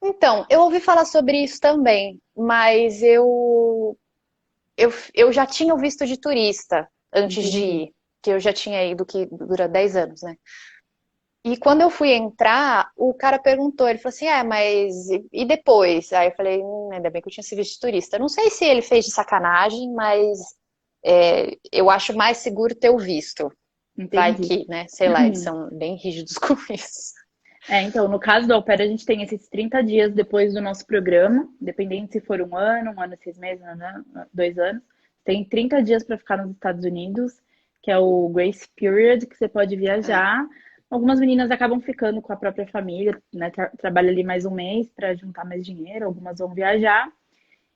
Então, eu ouvi falar sobre isso também, mas eu já tinha o visto de turista antes de Entendi. ir, que eu já tinha ido, que dura 10 anos, né? E quando eu fui entrar, o cara perguntou, ele falou assim, mas e depois? Aí eu falei, ainda bem que eu tinha esse visto de turista. Não sei se ele fez de sacanagem, mas eu acho mais seguro ter o visto. Vai Entendi. que, né? Sei lá, eles são bem rígidos com isso. Então, no caso do au pair, a gente tem esses 30 dias depois do nosso programa, dependendo se for um ano e 6 meses, 2 anos. tem 30 dias para ficar nos Estados Unidos, que é o Grace Period, que você pode É. viajar. Algumas meninas acabam ficando com a própria família, né? Trabalha ali mais um mês para juntar mais dinheiro, algumas vão viajar.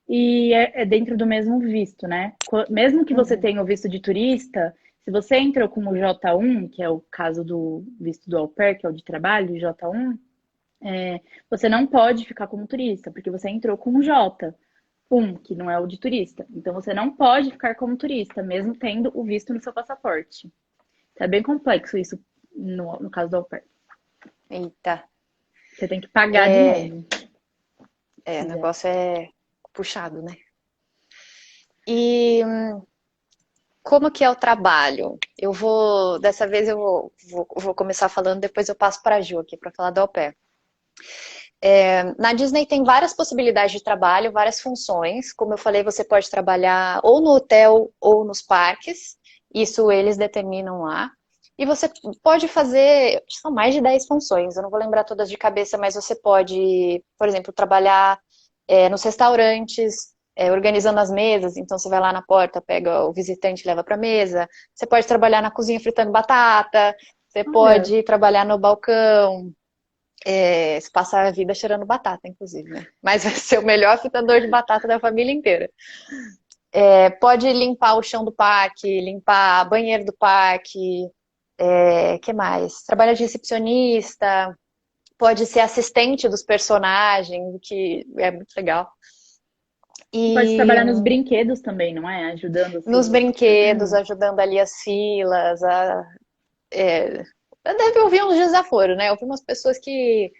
E é dentro do mesmo visto, né? Mesmo que você Uhum. tenha o visto de turista, se você entrou como J1, que é o caso do visto do au pair, que é o de trabalho, J1, você não pode ficar como turista, porque você entrou como J1, que não é o de turista. Então você não pode ficar como turista, mesmo tendo o visto no seu passaporte. Então, é bem complexo isso no caso do au pair. Eita. Você tem que pagar de É, novo, se o quiser. negócio é puxado, né? E como que é o trabalho? Dessa vez eu vou começar falando, depois eu passo para a Ju aqui para falar do au pair. Na Disney tem várias possibilidades de trabalho, várias funções. Como eu falei, você pode trabalhar ou no hotel ou nos parques. Isso eles determinam lá. E você pode fazer, são mais de 10 funções, eu não vou lembrar todas de cabeça, mas você pode, por exemplo, trabalhar nos restaurantes, organizando as mesas. Então você vai lá na porta, pega o visitante e leva para a mesa. Você pode trabalhar na cozinha fritando batata. Você Olha, pode trabalhar no balcão. Se passar a vida cheirando batata, inclusive, né? Mas vai ser o melhor fritador de batata da família inteira. Pode limpar o chão do parque, limpar banheiro do parque, que mais? Trabalha de recepcionista, pode ser assistente dos personagens, o que é muito legal. você pode E trabalhar nos brinquedos também, não é? Ajudando nos assim. brinquedos, ajudando ali as filas, deve ouvir uns desaforos, né? Eu vi umas pessoas que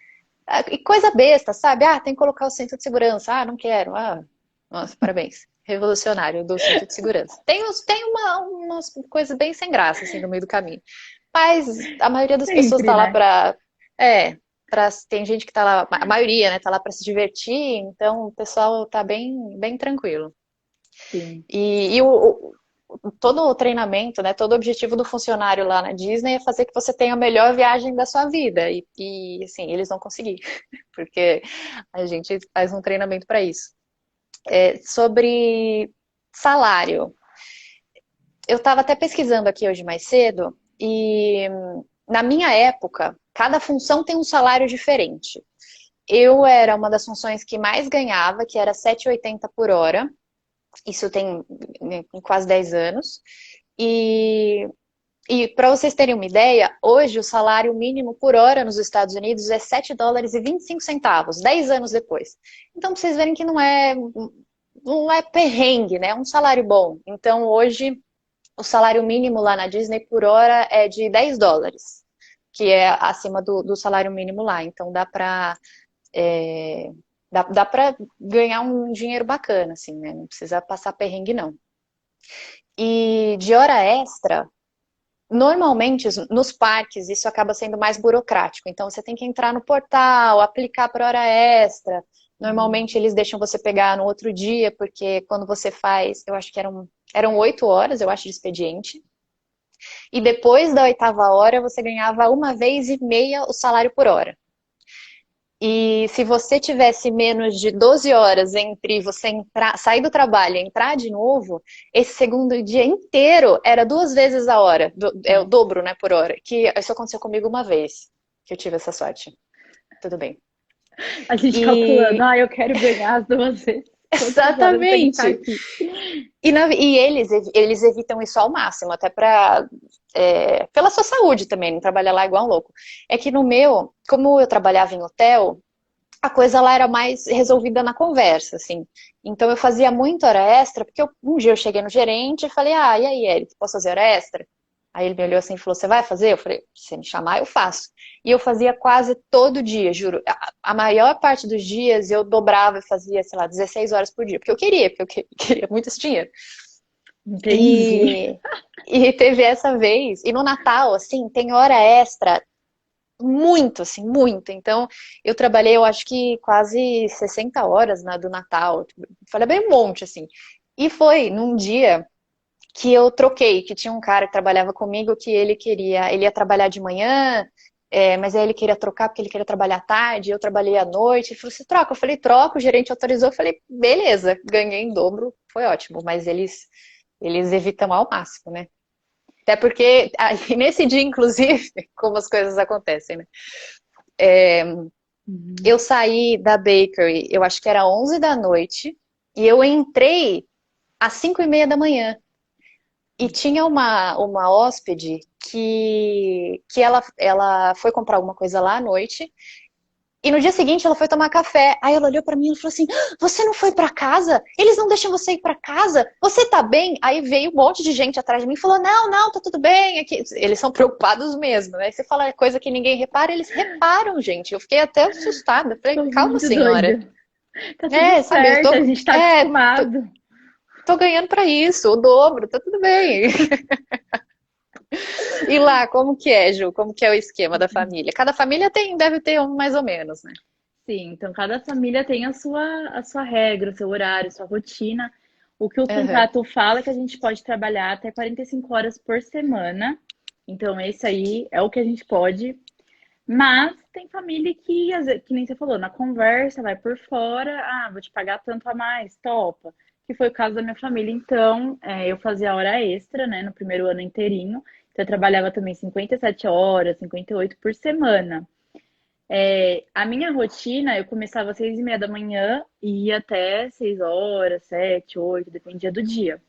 e coisa besta, sabe? Ah, tem que colocar o cinto de segurança. Ah, não quero. Ah, nossa, parabéns. Revolucionário do cinto de segurança. Umas coisas bem sem graça, assim, no meio do caminho. Mas a maioria das pessoas Sempre, tá lá né? pra. Tem gente que tá lá, a maioria, né, tá lá pra se divertir, então o pessoal tá bem, bem tranquilo. Sim. Todo o treinamento, né, todo o objetivo do funcionário lá na Disney é fazer que você tenha a melhor viagem da sua vida. Assim, eles vão conseguir, porque a gente faz um treinamento para isso. Sobre salário, eu estava até pesquisando aqui hoje mais cedo, e na minha época, cada função tem um salário diferente. Eu era uma das funções que mais ganhava, que era 7,80 por hora. Isso tem quase 10 anos. E, e para vocês terem uma ideia, hoje o salário mínimo por hora nos Estados Unidos é 7 dólares e 25 centavos, 10 anos depois. Então, pra vocês verem que não é perrengue, né? É um salário bom. Então, hoje, o salário mínimo lá na Disney por hora é de 10 dólares, que é acima do salário mínimo lá. Então, é, dá para ganhar um dinheiro bacana, assim, né? Não precisa passar perrengue, não. E de hora extra, normalmente nos parques isso acaba sendo mais burocrático. Então você tem que entrar no portal, aplicar para hora extra. Hum. Normalmente eles deixam você pegar no outro dia, porque quando você faz, eu acho que eram 8 horas, eu acho, de expediente. E depois da oitava hora você ganhava uma vez e meia o salário por hora. E se você tivesse menos de 12 horas entre você sair do trabalho e entrar de novo, esse segundo dia inteiro era 2 vezes a hora, é o Nossa. dobro, né, por hora. Que isso aconteceu comigo uma vez, que eu tive essa sorte. Tudo bem. A gente calculando, E eu quero ganhar as duas vezes. Quantas horas eu tenho que estar exatamente. aqui? E eles evitam isso ao máximo, até pela sua saúde também, não trabalhar lá igual um louco. É que no meu, como eu trabalhava em hotel, a coisa lá era mais resolvida na conversa, assim. Então eu fazia muito hora extra, porque um dia eu cheguei no gerente e falei, ah, e aí, Eric, posso fazer hora extra? Aí ele me olhou assim e falou, você vai fazer? Eu falei, se me chamar, eu faço. E eu fazia quase todo dia, juro. A maior parte dos dias eu dobrava e fazia, sei lá, 16 horas por dia, porque eu queria, porque eu queria muito esse dinheiro. Entendi. E, e teve essa vez, e no Natal, assim, tem hora extra muito, assim, muito. Então, eu trabalhei, eu acho que quase 60 horas do Natal. Falei bem um monte, assim. E foi num dia que eu troquei, que tinha um cara que trabalhava comigo que ele ia trabalhar de manhã, mas aí ele queria trocar porque ele queria trabalhar à tarde, eu trabalhei à noite. Ele falou, você troca? Eu falei, troca, o gerente autorizou. Eu falei, beleza, ganhei em dobro, foi ótimo. Mas eles eles evitam ao máximo, né? Até porque aí, nesse dia, inclusive, como as coisas acontecem, né? Uhum. Eu saí da bakery, eu acho que era 11 da noite, e eu entrei às 5:30 da manhã. E tinha uma hóspede que ela foi comprar alguma coisa lá à noite, e no dia seguinte ela foi tomar café. Aí ela olhou pra mim e falou assim: Você não foi pra casa? Eles não deixam você ir pra casa? Você tá bem? Aí veio um monte de gente atrás de mim e falou: Não, não, tá tudo bem. Aqui. Eles são preocupados mesmo, né? Você fala coisa que ninguém repara, eles reparam, gente. Eu fiquei até assustada. Falei: Tô Calma, muito senhora. doida. Tá tudo É, sabe, eu certo, a tô, gente tá é, tô, acostumado. tô ganhando pra isso, o dobro, tá tudo bem. E lá, como que é, Ju? Como que é o esquema da família? Cada família deve ter um mais ou menos, né? Sim, então cada família tem a sua regra, o seu horário, sua rotina. O que o Aham. contrato fala é que a gente pode trabalhar até 45 horas por semana. Então, esse aí é o que a gente pode. Mas tem família que, que nem você falou, na conversa, vai por fora, vou te pagar tanto a mais, topa. Que foi o caso da minha família. Então, eu fazia hora extra, né, no primeiro ano inteirinho. Então, eu trabalhava também 57 horas, 58 por semana. A minha rotina, eu começava às 6:30 da manhã e ia até 6 horas, 7, 8, dependia do dia.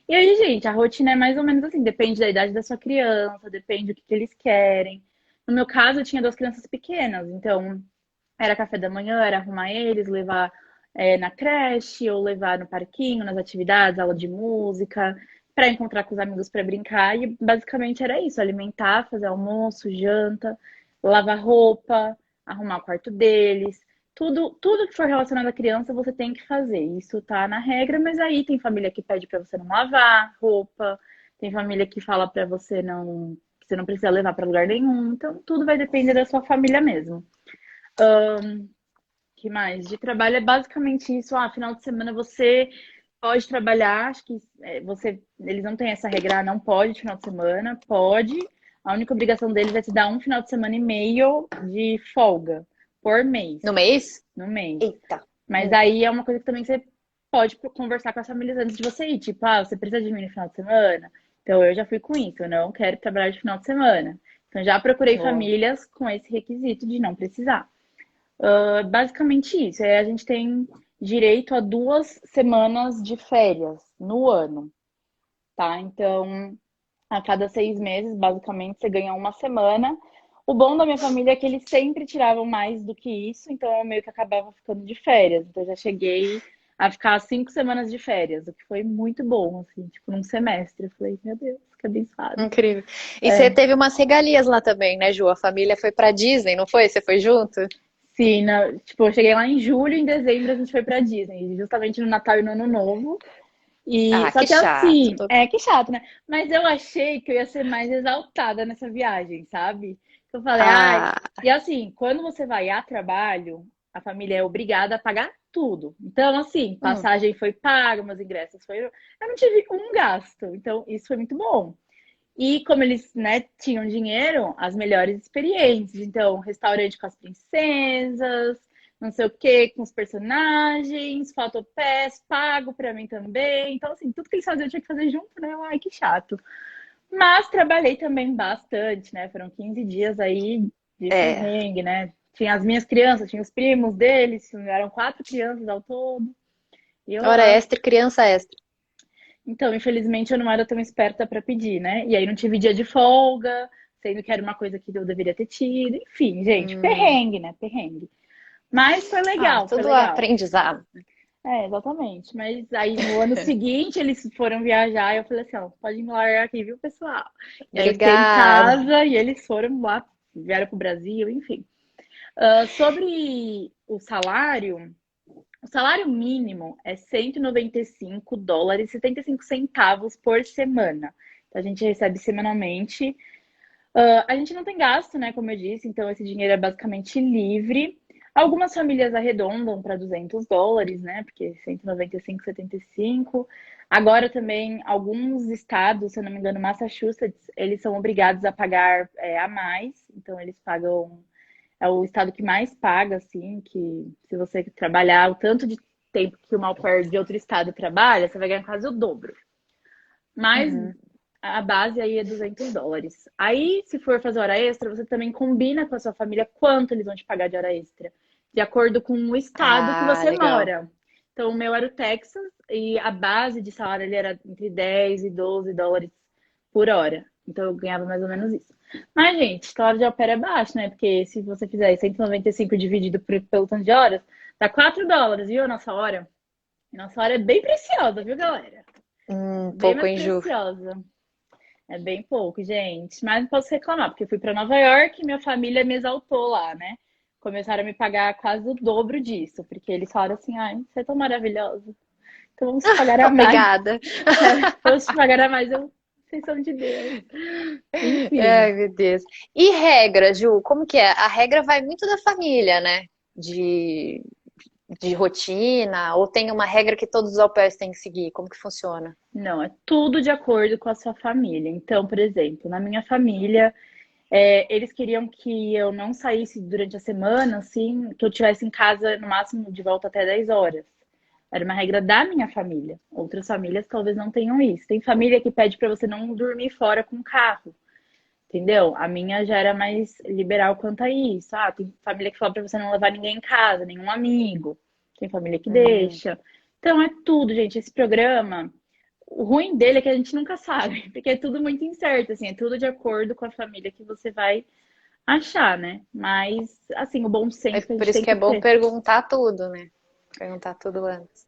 E aí, gente, a rotina é mais ou menos assim, depende da idade da sua criança, depende do que eles querem. No meu caso, eu tinha duas crianças pequenas, então era café da manhã, era arrumar eles, levar na creche, ou levar no parquinho, nas atividades, aula de música, para encontrar com os amigos para brincar. E basicamente era isso: alimentar, fazer almoço, janta, lavar roupa, arrumar o quarto deles. Tudo que for relacionado à criança, você tem que fazer. Isso tá na regra, mas aí tem família que pede para você não lavar roupa, tem família que fala para você não, que você não precisa levar para lugar nenhum. Então, tudo vai depender da sua família mesmo. Que mais? De trabalho é basicamente isso. Final de semana você pode trabalhar. Acho que eles não têm essa regra, não pode de final de semana. Pode. A única obrigação deles é te dar um final de semana e meio de folga por mês, No mês? no mês. Eita. Mas Hum. aí é uma coisa que também você pode conversar com as famílias antes de você ir. Tipo, você precisa de mim no final de semana? Então eu já fui com isso. Eu não quero trabalhar de final de semana. Então já procurei Boa. famílias com esse requisito de não precisar. Basicamente isso. A gente tem direito a 2 semanas de férias no ano, tá? Então, a cada 6 meses, basicamente, você ganha uma semana. O bom da minha família é que eles sempre tiravam mais do que isso, então eu meio que acabava ficando de férias. Então, eu já cheguei a ficar 5 semanas de férias, o que foi muito bom, assim, tipo, num semestre. Eu falei, meu Deus, que abençoado. Incrível. E você É. teve umas regalias lá também, né, Ju? A família foi pra Disney, não foi? Você foi junto? Sim, tipo, eu cheguei lá em julho, em dezembro a gente foi pra Disney, justamente no Natal e no Ano Novo. E Ah, só que que chato. assim, que chato, né? Mas eu achei que eu ia ser mais exaltada nessa viagem, sabe? Eu falei, ai, Ah, e assim, quando você vai a trabalho, a família é obrigada a pagar tudo. Então, assim, hum, passagem foi paga, meus ingressos foi. Eu não tive um gasto. Então, isso foi muito bom. E como eles, né, tinham dinheiro, as melhores experiências. Então, restaurante com as princesas, não sei o que, com os personagens, fotopass, pago pra mim também. Então, assim, tudo que eles faziam eu tinha que fazer junto, né? Ai, que chato. Mas trabalhei também bastante, né? Foram 15 dias aí de é. perrengue, né? Tinha as minhas crianças, tinha os primos deles, eram 4 crianças ao todo. E eu Hora lá. extra, e criança extra. Então, infelizmente, eu não era tão esperta para pedir, né? E aí não tive dia de folga, sendo que era uma coisa que eu deveria ter tido. Enfim, gente, Hum. perrengue, né? Perrengue. Mas foi Ah, legal, foi tudo legal. aprendizado. Exatamente. Mas aí no ano seguinte eles foram viajar e eu falei assim, ó, pode me largar aqui, viu, pessoal? E aí eu fiquei em Obrigada. casa e eles foram lá, vieram pro Brasil, enfim. Sobre o salário mínimo é US$ 195 e 75 centavos por semana. Então, a gente recebe semanalmente. A gente não tem gasto, né? Como eu disse, então esse dinheiro é basicamente livre. Algumas famílias arredondam para US$ 200, né? Porque 195, 75. Agora também, alguns estados, se eu não me engano, Massachusetts, eles são obrigados a pagar a mais. Então, eles pagam. É o estado que mais paga, assim, que se você trabalhar o tanto de tempo que uma au pair de outro estado trabalha, você vai ganhar quase o dobro. Mas Uhum. a base aí é US$ 200. Aí, se for fazer hora extra, você também combina com a sua família quanto eles vão te pagar de hora extra, de acordo com o estado que Ah, você legal. mora. Então, o meu era o Texas e a base de salário ele era entre 10 e US$ 12 por hora. Então, eu ganhava mais ou menos isso. Mas, gente, salário de au pair é baixo, né? Porque se você fizer 195 dividido pelo tanto de horas, dá US$ 4, viu? A nossa hora. A nossa hora é bem preciosa, viu, galera? Bem Pouco, mais hein, Ju? preciosa. É bem pouco, gente. Mas não posso reclamar, porque eu fui para Nova York e minha família me exaltou lá, né? Começaram a me pagar quase o dobro disso, porque eles falaram assim: ai, você é tão maravilhosa, então vamos te pagar a mais. Obrigada. Vamos te pagar a mais. Eu, vocês são de Deus. Enfim, Ai, meu Deus. E regra, Ju, como que é? A regra vai muito da família, né? De, de rotina, ou tem uma regra que todos os au pairs têm que seguir? Como que funciona? não, é tudo de acordo com a sua família. Então, por exemplo, na minha família, eles queriam que eu não saísse durante a semana, assim, que eu estivesse em casa no máximo de volta até 10 horas. Era uma regra da minha família. Outras famílias talvez não tenham isso. Tem família que pede para você não dormir fora com o carro, entendeu? A minha já era mais liberal quanto a isso. Ah, tem família que fala para você não levar ninguém em casa, nenhum amigo. Tem família que Hum, deixa. Então é tudo, gente. Esse programa, o ruim dele é que a gente nunca sabe, porque é tudo muito incerto, assim, é tudo de acordo com a família que você vai achar, né? Mas, assim, o bom é senso que a por gente isso tem que é que bom ter. perguntar tudo, né? Perguntar tudo antes.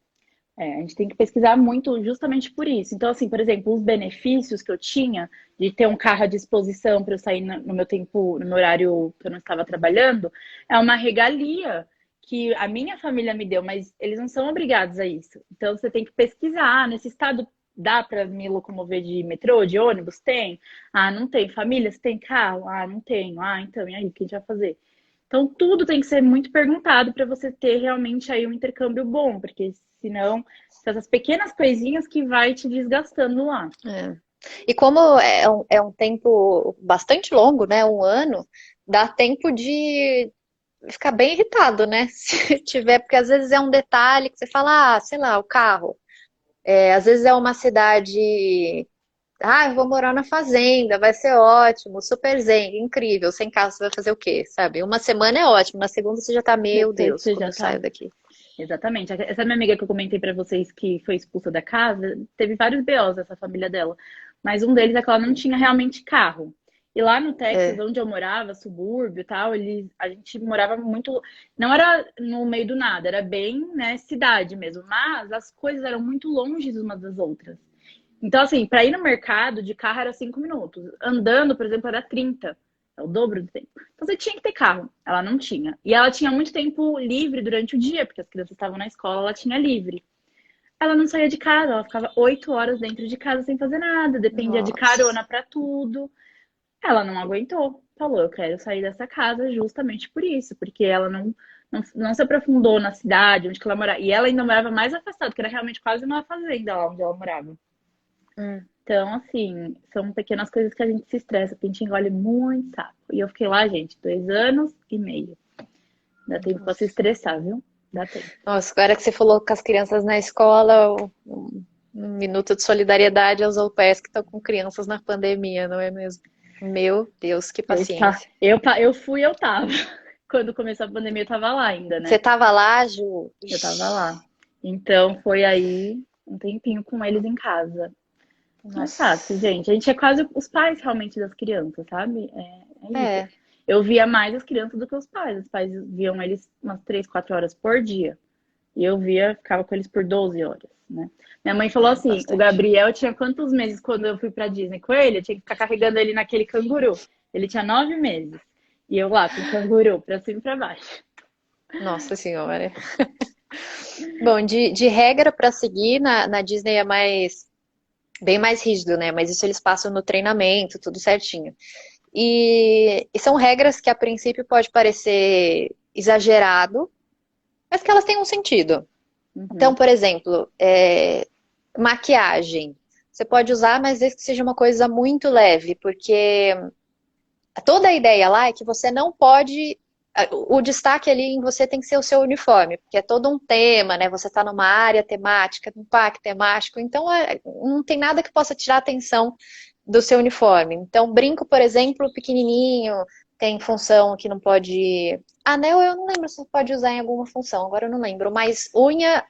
A gente tem que pesquisar muito justamente por isso. Então, assim, por exemplo, os benefícios que eu tinha de ter um carro à disposição para eu sair no meu tempo, no meu horário que eu não estava trabalhando, é uma regalia que a minha família me deu, mas eles não são obrigados a isso. Então, você tem que pesquisar. Ah, nesse estado dá para me locomover de metrô, de ônibus? Tem? Ah, não tem. Família, você tem carro? Ah, não tenho. Ah, então, e aí, o que a gente vai fazer? Então, tudo tem que ser muito perguntado para você ter realmente aí um intercâmbio bom, porque senão são essas pequenas coisinhas que vai te desgastando lá. É. E como é um tempo bastante longo, né? Um ano, dá tempo de ficar bem irritado, né? Se tiver, porque às vezes é um detalhe que você fala, ah, sei lá, o carro. É, às vezes é uma cidade. Ah, eu vou morar na fazenda, vai ser ótimo, super zen, incrível. Sem carro você vai fazer o quê, sabe? Uma semana é ótimo, na segunda você já tá, meu Depois Deus, você quando já eu saio tá. daqui. Exatamente. Essa minha amiga que eu comentei pra vocês que foi expulsa da casa, teve vários BOs essa família dela. Mas um deles é que ela não tinha realmente carro. E lá no Texas, É. onde eu morava, subúrbio e tal, a gente morava muito. Não era no meio do nada, era bem, né, cidade mesmo. Mas as coisas eram muito longe umas das outras. Então, assim, para ir no mercado de carro era 5 minutos. Andando, por exemplo, era 30. É o dobro do tempo. Então você tinha que ter carro. Ela não tinha. E ela tinha muito tempo livre durante o dia, porque as crianças estavam na escola, ela tinha livre. Ela não saía de casa, ela ficava 8 horas dentro de casa sem fazer nada, dependia de Nossa. carona para tudo. Ela não aguentou. Falou, eu quero sair dessa casa justamente por isso, porque ela não se aprofundou na cidade onde que ela morava. E ela ainda morava mais afastada, que era realmente quase uma fazenda lá onde ela morava. Hum. Então, assim, são pequenas coisas que a gente se estressa, que a gente engole muito sapo. E eu fiquei lá, gente, 2 anos e meio. Dá tempo pra se Nossa. estressar, viu? Dá tempo. Nossa, agora que você falou com as crianças na escola, um minuto de solidariedade aos au pairs que estão com crianças na pandemia, não é mesmo? Meu Deus, que paciência. Eu fui, eu tava. Quando começou a pandemia, eu tava lá ainda, Você né? tava lá, Ju? Eu tava lá. Ixi, Então, foi aí um tempinho com eles em casa. Não é fácil, nossa. gente. A gente é quase os pais realmente das crianças, sabe? É isso. É. Eu via mais as crianças do que os pais. Os pais viam eles umas 3, 4 horas por dia. E eu via, ficava com eles por 12 horas, né? Minha mãe falou É, assim: o bastante. Gabriel tinha quantos meses quando eu fui pra Disney com ele? Eu tinha que ficar carregando ele naquele canguru. Ele tinha 9 meses. E eu lá com o canguru, pra cima e pra baixo. Nossa Senhora. Bom, de regra para seguir na Disney é bem mais rígido, né? Mas isso eles passam no treinamento, tudo certinho. E são regras que a princípio pode parecer exagerado, mas que elas têm um sentido. Então, Uhum, por exemplo, maquiagem. Você pode usar, mas desde que seja uma coisa muito leve, porque toda a ideia lá é que você não pode o destaque ali em você tem que ser o seu uniforme, porque é todo um tema, né? Você está numa área temática, num parque temático, então não tem nada que possa tirar a atenção do seu uniforme. Então, brinco, por exemplo, pequenininho, tem função que não pode. Anel eu não lembro se pode usar em alguma função, agora eu não lembro, mas unha,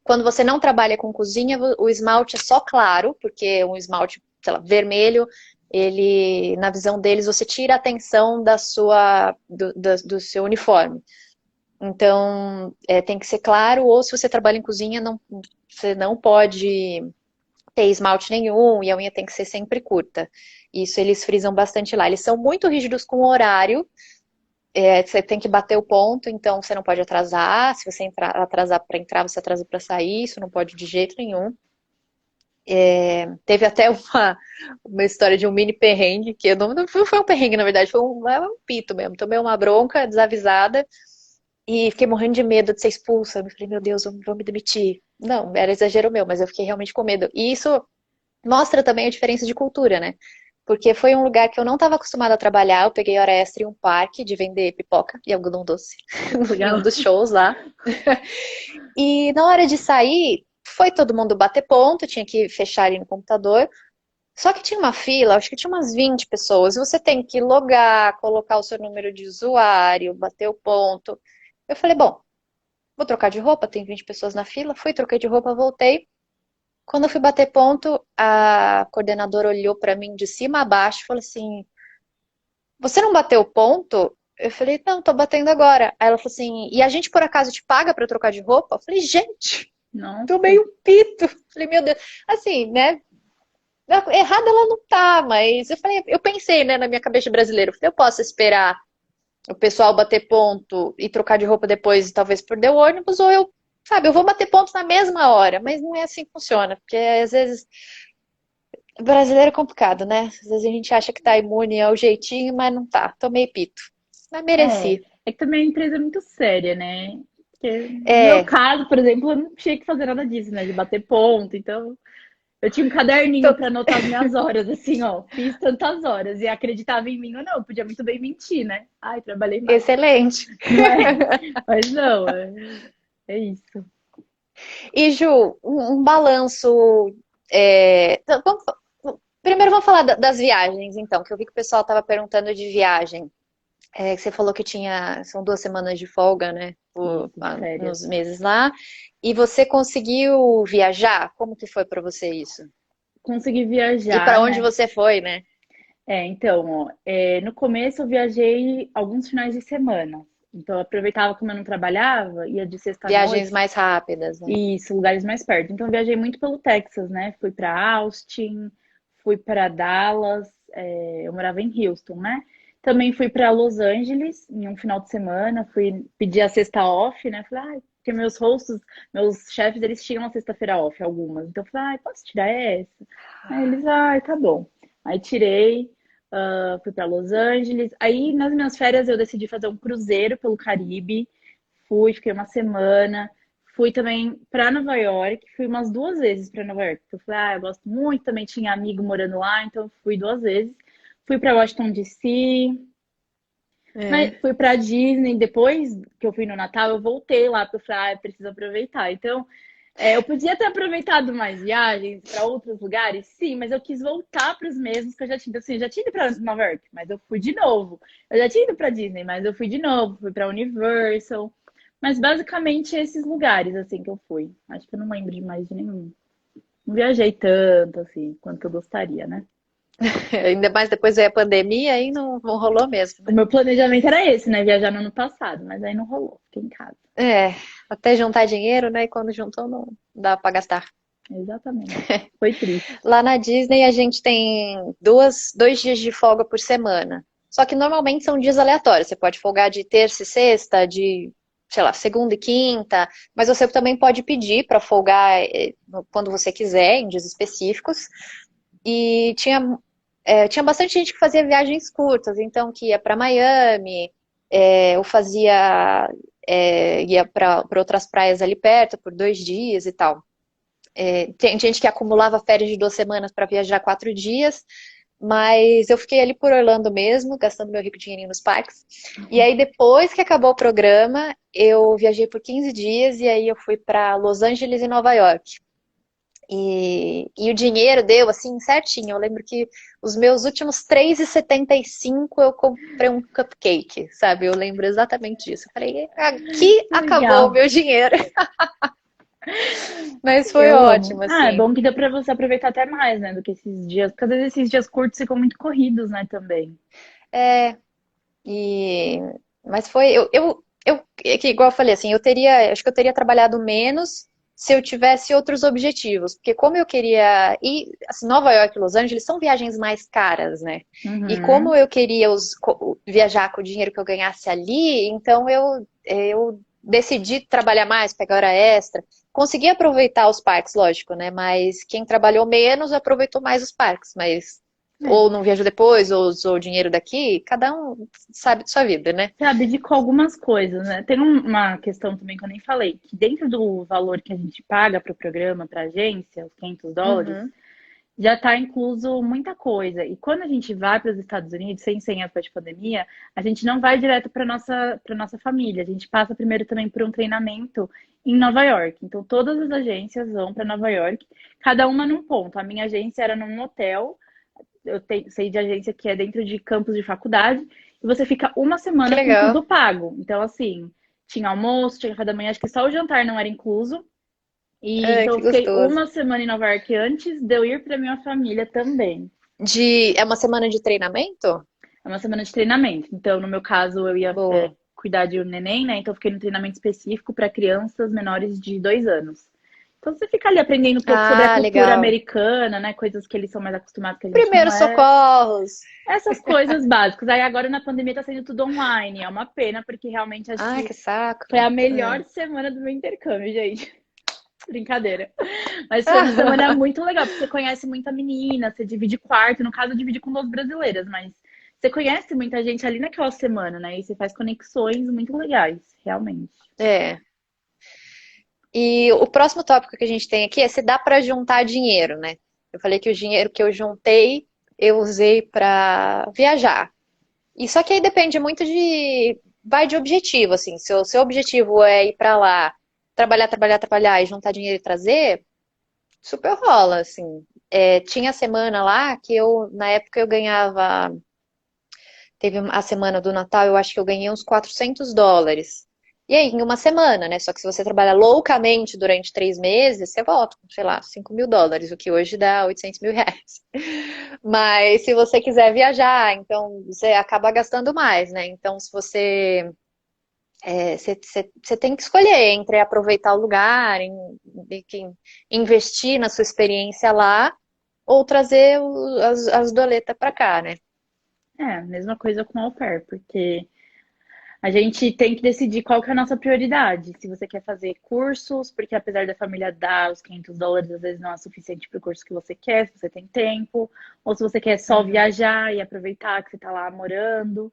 quando você não trabalha com cozinha, o esmalte é só claro, porque um esmalte, sei lá, vermelho, ele, na visão deles, você tira a atenção do seu uniforme. Então, tem que ser claro, ou se você trabalha em cozinha, você não pode ter esmalte nenhum, e a unha tem que ser sempre curta. Isso eles frisam bastante lá. Eles são muito rígidos com o horário, você tem que bater o ponto, então você não pode atrasar. Se você atrasar para entrar, você atrasa para sair, isso não pode de jeito nenhum. Teve até uma história de um mini perrengue, que não foi um perrengue, na verdade, foi um pito mesmo. Tomei uma bronca desavisada e fiquei morrendo de medo de ser expulsa. Eu falei, meu Deus, vão me demitir. Não, era exagero meu, mas eu fiquei realmente com medo. E isso mostra também a diferença de cultura, né? Porque foi um lugar que eu não estava acostumada a trabalhar. Eu peguei hora extra em um parque de vender pipoca e algodão doce, em um dos shows lá. E na hora de sair, foi todo mundo bater ponto, tinha que fechar ali no computador. Só que tinha uma fila, acho que tinha umas 20 pessoas. E você tem que logar, colocar o seu número de usuário, bater o ponto. Eu falei, bom, vou trocar de roupa, tem 20 pessoas na fila. Fui, troquei de roupa, voltei. Quando eu fui bater ponto, a coordenadora olhou pra mim de cima a baixo e falou assim: você não bateu ponto? Eu falei, não, tô batendo agora. Aí ela falou assim, e a gente por acaso te paga pra trocar de roupa? Eu falei, gente, Nossa. tomei um pito. Eu falei, meu Deus, assim, né? Errada ela não tá, mas eu pensei, né, na minha cabeça de brasileiro, eu falei, eu posso esperar o pessoal bater ponto e trocar de roupa depois e talvez perder o ônibus, ou eu, sabe, eu vou bater ponto na mesma hora, mas não é assim que funciona, porque às vezes brasileiro é complicado, né? Às vezes a gente acha que tá imune ao jeitinho, mas não tá. Tomei pito. Mas mereci. É que também a empresa é muito séria, né? Porque no meu É, caso, por exemplo, eu não tinha que fazer nada disso, né? De bater ponto. Então, eu tinha um caderninho tô- para anotar as minhas horas, assim, ó. Fiz tantas horas e acreditava em mim ou não. Eu podia muito bem mentir, né? Ai, trabalhei mais. excelente. Não é? Mas não, é isso. E Ju, um balanço. Então, primeiro vamos falar das viagens, então, que eu vi que o pessoal estava perguntando de viagem. Que você falou que são 2 semanas de folga, né? Isso, de férias. Nos meses lá. E você conseguiu viajar? Como que foi para você isso? Consegui E viajar, para onde né? você foi, né? Então, ó, no começo eu viajei alguns finais de semana. Então, eu aproveitava como eu não trabalhava, ia de sexta à Viagens noite, mais rápidas, né? isso, lugares mais perto. Então, eu viajei muito pelo Texas, né? Fui para Austin, fui para Dallas, eu morava em Houston, né? Também fui para Los Angeles em um final de semana, fui pedir a sexta off, né? Falei, ah, porque meus hosts, meus chefes, eles tiram a sexta-feira off, algumas. Então, eu falei, ah, posso tirar essa? Aí eles, ah, tá bom. Aí tirei, fui para Los Angeles. Aí, nas minhas férias, eu decidi fazer um cruzeiro pelo Caribe. Fui, fiquei uma semana. Fui também para Nova York, fui umas 2 vezes para Nova York. Eu falei, ah, eu gosto muito, também tinha amigo morando lá, então fui 2 vezes. Fui para Washington DC, mas É. fui para Disney. Depois que eu fui no Natal, eu voltei lá, porque eu falei, ah, eu preciso aproveitar. Então, eu podia ter aproveitado mais viagens para outros lugares, sim, mas eu quis voltar para os mesmos que eu já tinha. Assim, eu já tinha ido para Nova York, mas eu fui de novo. Eu já tinha ido para Disney, mas eu fui de novo. Fui para Universal. Mas basicamente esses lugares assim que eu fui. Acho que eu não lembro de mais de nenhum. Não viajei tanto assim quanto eu gostaria, né? Ainda mais depois veio a pandemia, aí não rolou mesmo, O né? meu planejamento era esse, né? Viajar no ano passado, mas aí não rolou. Fiquei em casa. É, até juntar dinheiro, né? E quando juntou, não dá para gastar. Exatamente. Foi triste. Lá na Disney a gente tem 2 dias de folga por semana. Só que normalmente são dias aleatórios. Você pode folgar de terça e sexta, de, sei lá, segunda e quinta, mas você também pode pedir para folgar quando você quiser, em dias específicos. E tinha bastante gente que fazia viagens curtas, então que ia para Miami, ou ia para outras praias ali perto por 2 dias e tal. Tem gente que acumulava férias de 2 semanas para viajar 4 dias. Mas eu fiquei ali por Orlando mesmo, gastando meu rico dinheirinho nos parques. E aí, depois que acabou o programa, eu viajei por 15 dias e aí eu fui para Los Angeles e Nova York. E o dinheiro deu assim certinho. Eu lembro que os meus últimos 3,75 eu comprei um cupcake, sabe? Eu lembro exatamente disso. Eu falei, aqui acabou o Legal. meu dinheiro. Mas foi Eu amo. ótimo, Ah, é assim. bom que deu pra você aproveitar até mais, né, do que esses dias. Porque às vezes esses dias curtos ficam muito corridos, né, também. É, e... Mas foi, é que, igual eu falei, assim, eu teria, acho que eu teria trabalhado menos se eu tivesse outros objetivos, porque como eu queria ir, assim, Nova York e Los Angeles são viagens mais caras, né? E como Uhum. eu queria viajar com o dinheiro que eu ganhasse ali, então eu decidi trabalhar mais, pegar hora extra, consegui aproveitar os parques, lógico, né? Mas quem trabalhou menos aproveitou mais os parques, mas É. ou não viajou depois, ou usou o dinheiro daqui, cada um sabe de sua vida, né? Você abdicou algumas coisas, né? Tem uma questão também que eu nem falei, que dentro do valor que a gente paga para o programa, para a agência, os US$ 500, Uhum. já está incluso muita coisa. E quando a gente vai para os Estados Unidos, sem época de pandemia, a gente não vai direto para nossa família. A gente passa primeiro também por um treinamento em Nova York. Então, todas as agências vão para Nova York, cada uma num ponto. A minha agência era num hotel, sei de agência que é dentro de campus de faculdade, e você fica uma Que semana com legal. tudo pago. Então, assim, tinha almoço, tinha café da manhã, acho que só o jantar não era incluso. E Ai, então eu que fiquei gostoso. uma semana em Nova York antes de eu ir para minha família também. É uma semana de treinamento? É uma semana de treinamento. Então, no meu caso, eu ia Boa. cuidar de um neném, né? Então, eu fiquei no treinamento específico para crianças menores de 2 anos. Então, você fica ali aprendendo um pouco sobre a Ah, cultura legal. americana, né? Coisas que eles são mais acostumados que a gente não Primeiros é. socorros. Essas coisas básicas. Aí agora na pandemia tá sendo tudo online. É uma pena, porque realmente acho Ai, que que saco. foi a É. melhor semana do meu intercâmbio, gente. Brincadeira. Mas foi uma semana muito legal, porque você conhece muita menina, você divide quarto. No caso, eu dividi com 2 brasileiras, mas você conhece muita gente ali naquela semana, né? E você faz conexões muito legais, realmente. É. E o próximo tópico que a gente tem aqui é se dá para juntar dinheiro, né? Eu falei que o dinheiro que eu juntei, eu usei para viajar. E só que aí depende muito vai de objetivo, assim. Se o seu objetivo é ir para lá, trabalhar, trabalhar, trabalhar e juntar dinheiro e trazer, super rola, assim. É, tinha semana lá que na época eu ganhava, teve a semana do Natal, eu acho que eu ganhei uns US$ 400. E aí, em uma semana, né? Só que se você trabalha loucamente durante 3 meses, você volta com, sei lá, US$ 5.000, o que hoje dá R$ 800.000. Mas se você quiser viajar, então você acaba gastando mais, né? Então, se você tem que escolher entre aproveitar o lugar, investir na sua experiência lá, ou trazer as doletas para cá, né? É, mesma coisa com au pair, porque a gente tem que decidir qual que é a nossa prioridade. Se você quer fazer cursos, porque apesar da família dar os US$ 500, às vezes não é suficiente para o curso que você quer, se você tem tempo. Ou se você quer só Uhum. viajar e aproveitar que você está lá morando.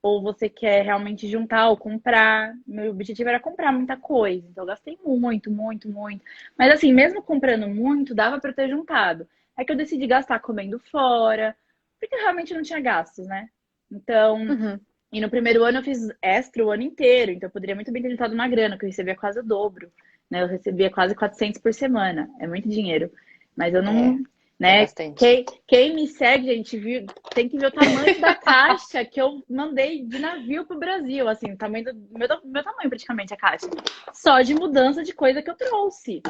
Ou você quer realmente juntar ou comprar. Meu objetivo era comprar muita coisa. Então, eu gastei muito, muito, muito. Mas assim, mesmo comprando muito, dava para eu ter juntado. É que eu decidi gastar comendo fora, porque eu realmente não tinha gastos, né? Então, Uhum. e no primeiro ano eu fiz extra o ano inteiro, então eu poderia muito bem ter juntado uma grana, que eu recebia quase o dobro, né? Eu recebia quase 400 por semana, é muito dinheiro. Mas eu não, É né? bastante. Quem me segue, gente, tem que ver o tamanho da caixa que eu mandei de navio pro Brasil, assim, o tamanho do meu tamanho praticamente a caixa. Só de mudança de coisa que eu trouxe.